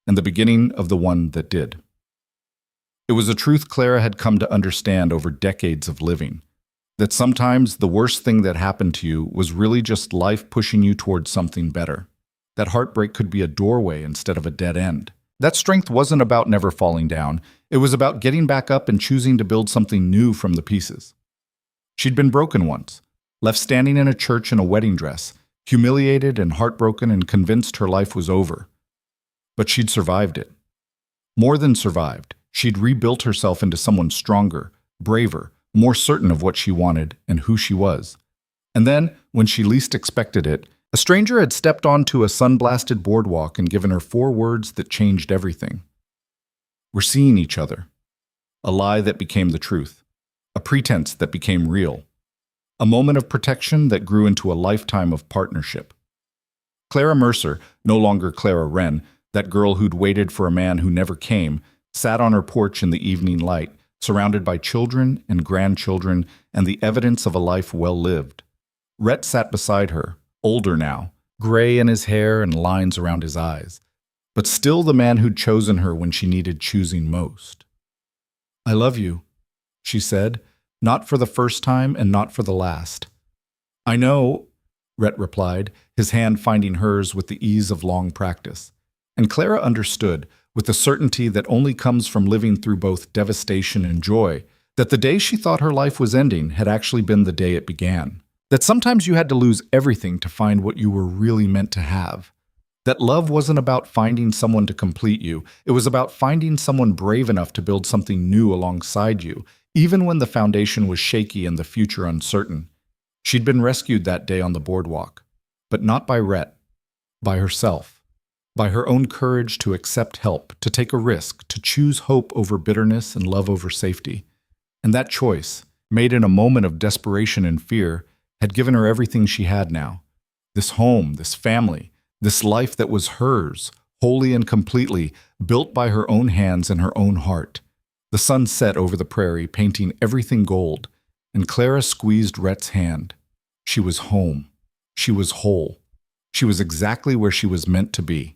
and the beginning of the one that did. It was a truth Clara had come to understand over decades of living, that sometimes the worst thing that happened to you was really just life pushing you towards something better. That heartbreak could be a doorway instead of a dead end. That strength wasn't about never falling down. It was about getting back up and choosing to build something new from the pieces. She'd been broken once, left standing in a church in a wedding dress, humiliated and heartbroken and convinced her life was over. But she'd survived it. More than survived, she'd rebuilt herself into someone stronger, braver, more certain of what she wanted and who she was. And then, when she least expected it, a stranger had stepped onto a sun-blasted boardwalk and given her 4 words that changed everything. We're seeing each other. A lie that became the truth. A pretense that became real. A moment of protection that grew into a lifetime of partnership. Clara Mercer, no longer Clara Wren, that girl who'd waited for a man who never came, sat on her porch in the evening light, surrounded by children and grandchildren and the evidence of a life well lived. Rhett sat beside her, older now, gray in his hair and lines around his eyes, but still the man who'd chosen her when she needed choosing most. I love you, she said, not for the first time and not for the last. I know, Rhett replied, his hand finding hers with the ease of long practice. And Clara understood, with the certainty that only comes from living through both devastation and joy, that the day she thought her life was ending had actually been the day it began. That sometimes you had to lose everything to find what you were really meant to have. That love wasn't about finding someone to complete you. It was about finding someone brave enough to build something new alongside you, even when the foundation was shaky and the future uncertain. She'd been rescued that day on the boardwalk, but not by Rhett, by herself. by her own courage to accept help, to take a risk, to choose hope over bitterness and love over safety. And that choice, made in a moment of desperation and fear, had given her everything she had now. This home, this family, this life that was hers, wholly and completely, built by her own hands and her own heart. The sun set over the prairie, painting everything gold, and Clara squeezed Rhett's hand. She was home. She was whole. She was exactly where she was meant to be.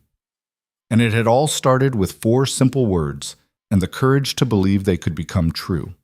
And it had all started with 4 simple words and the courage to believe they could become true.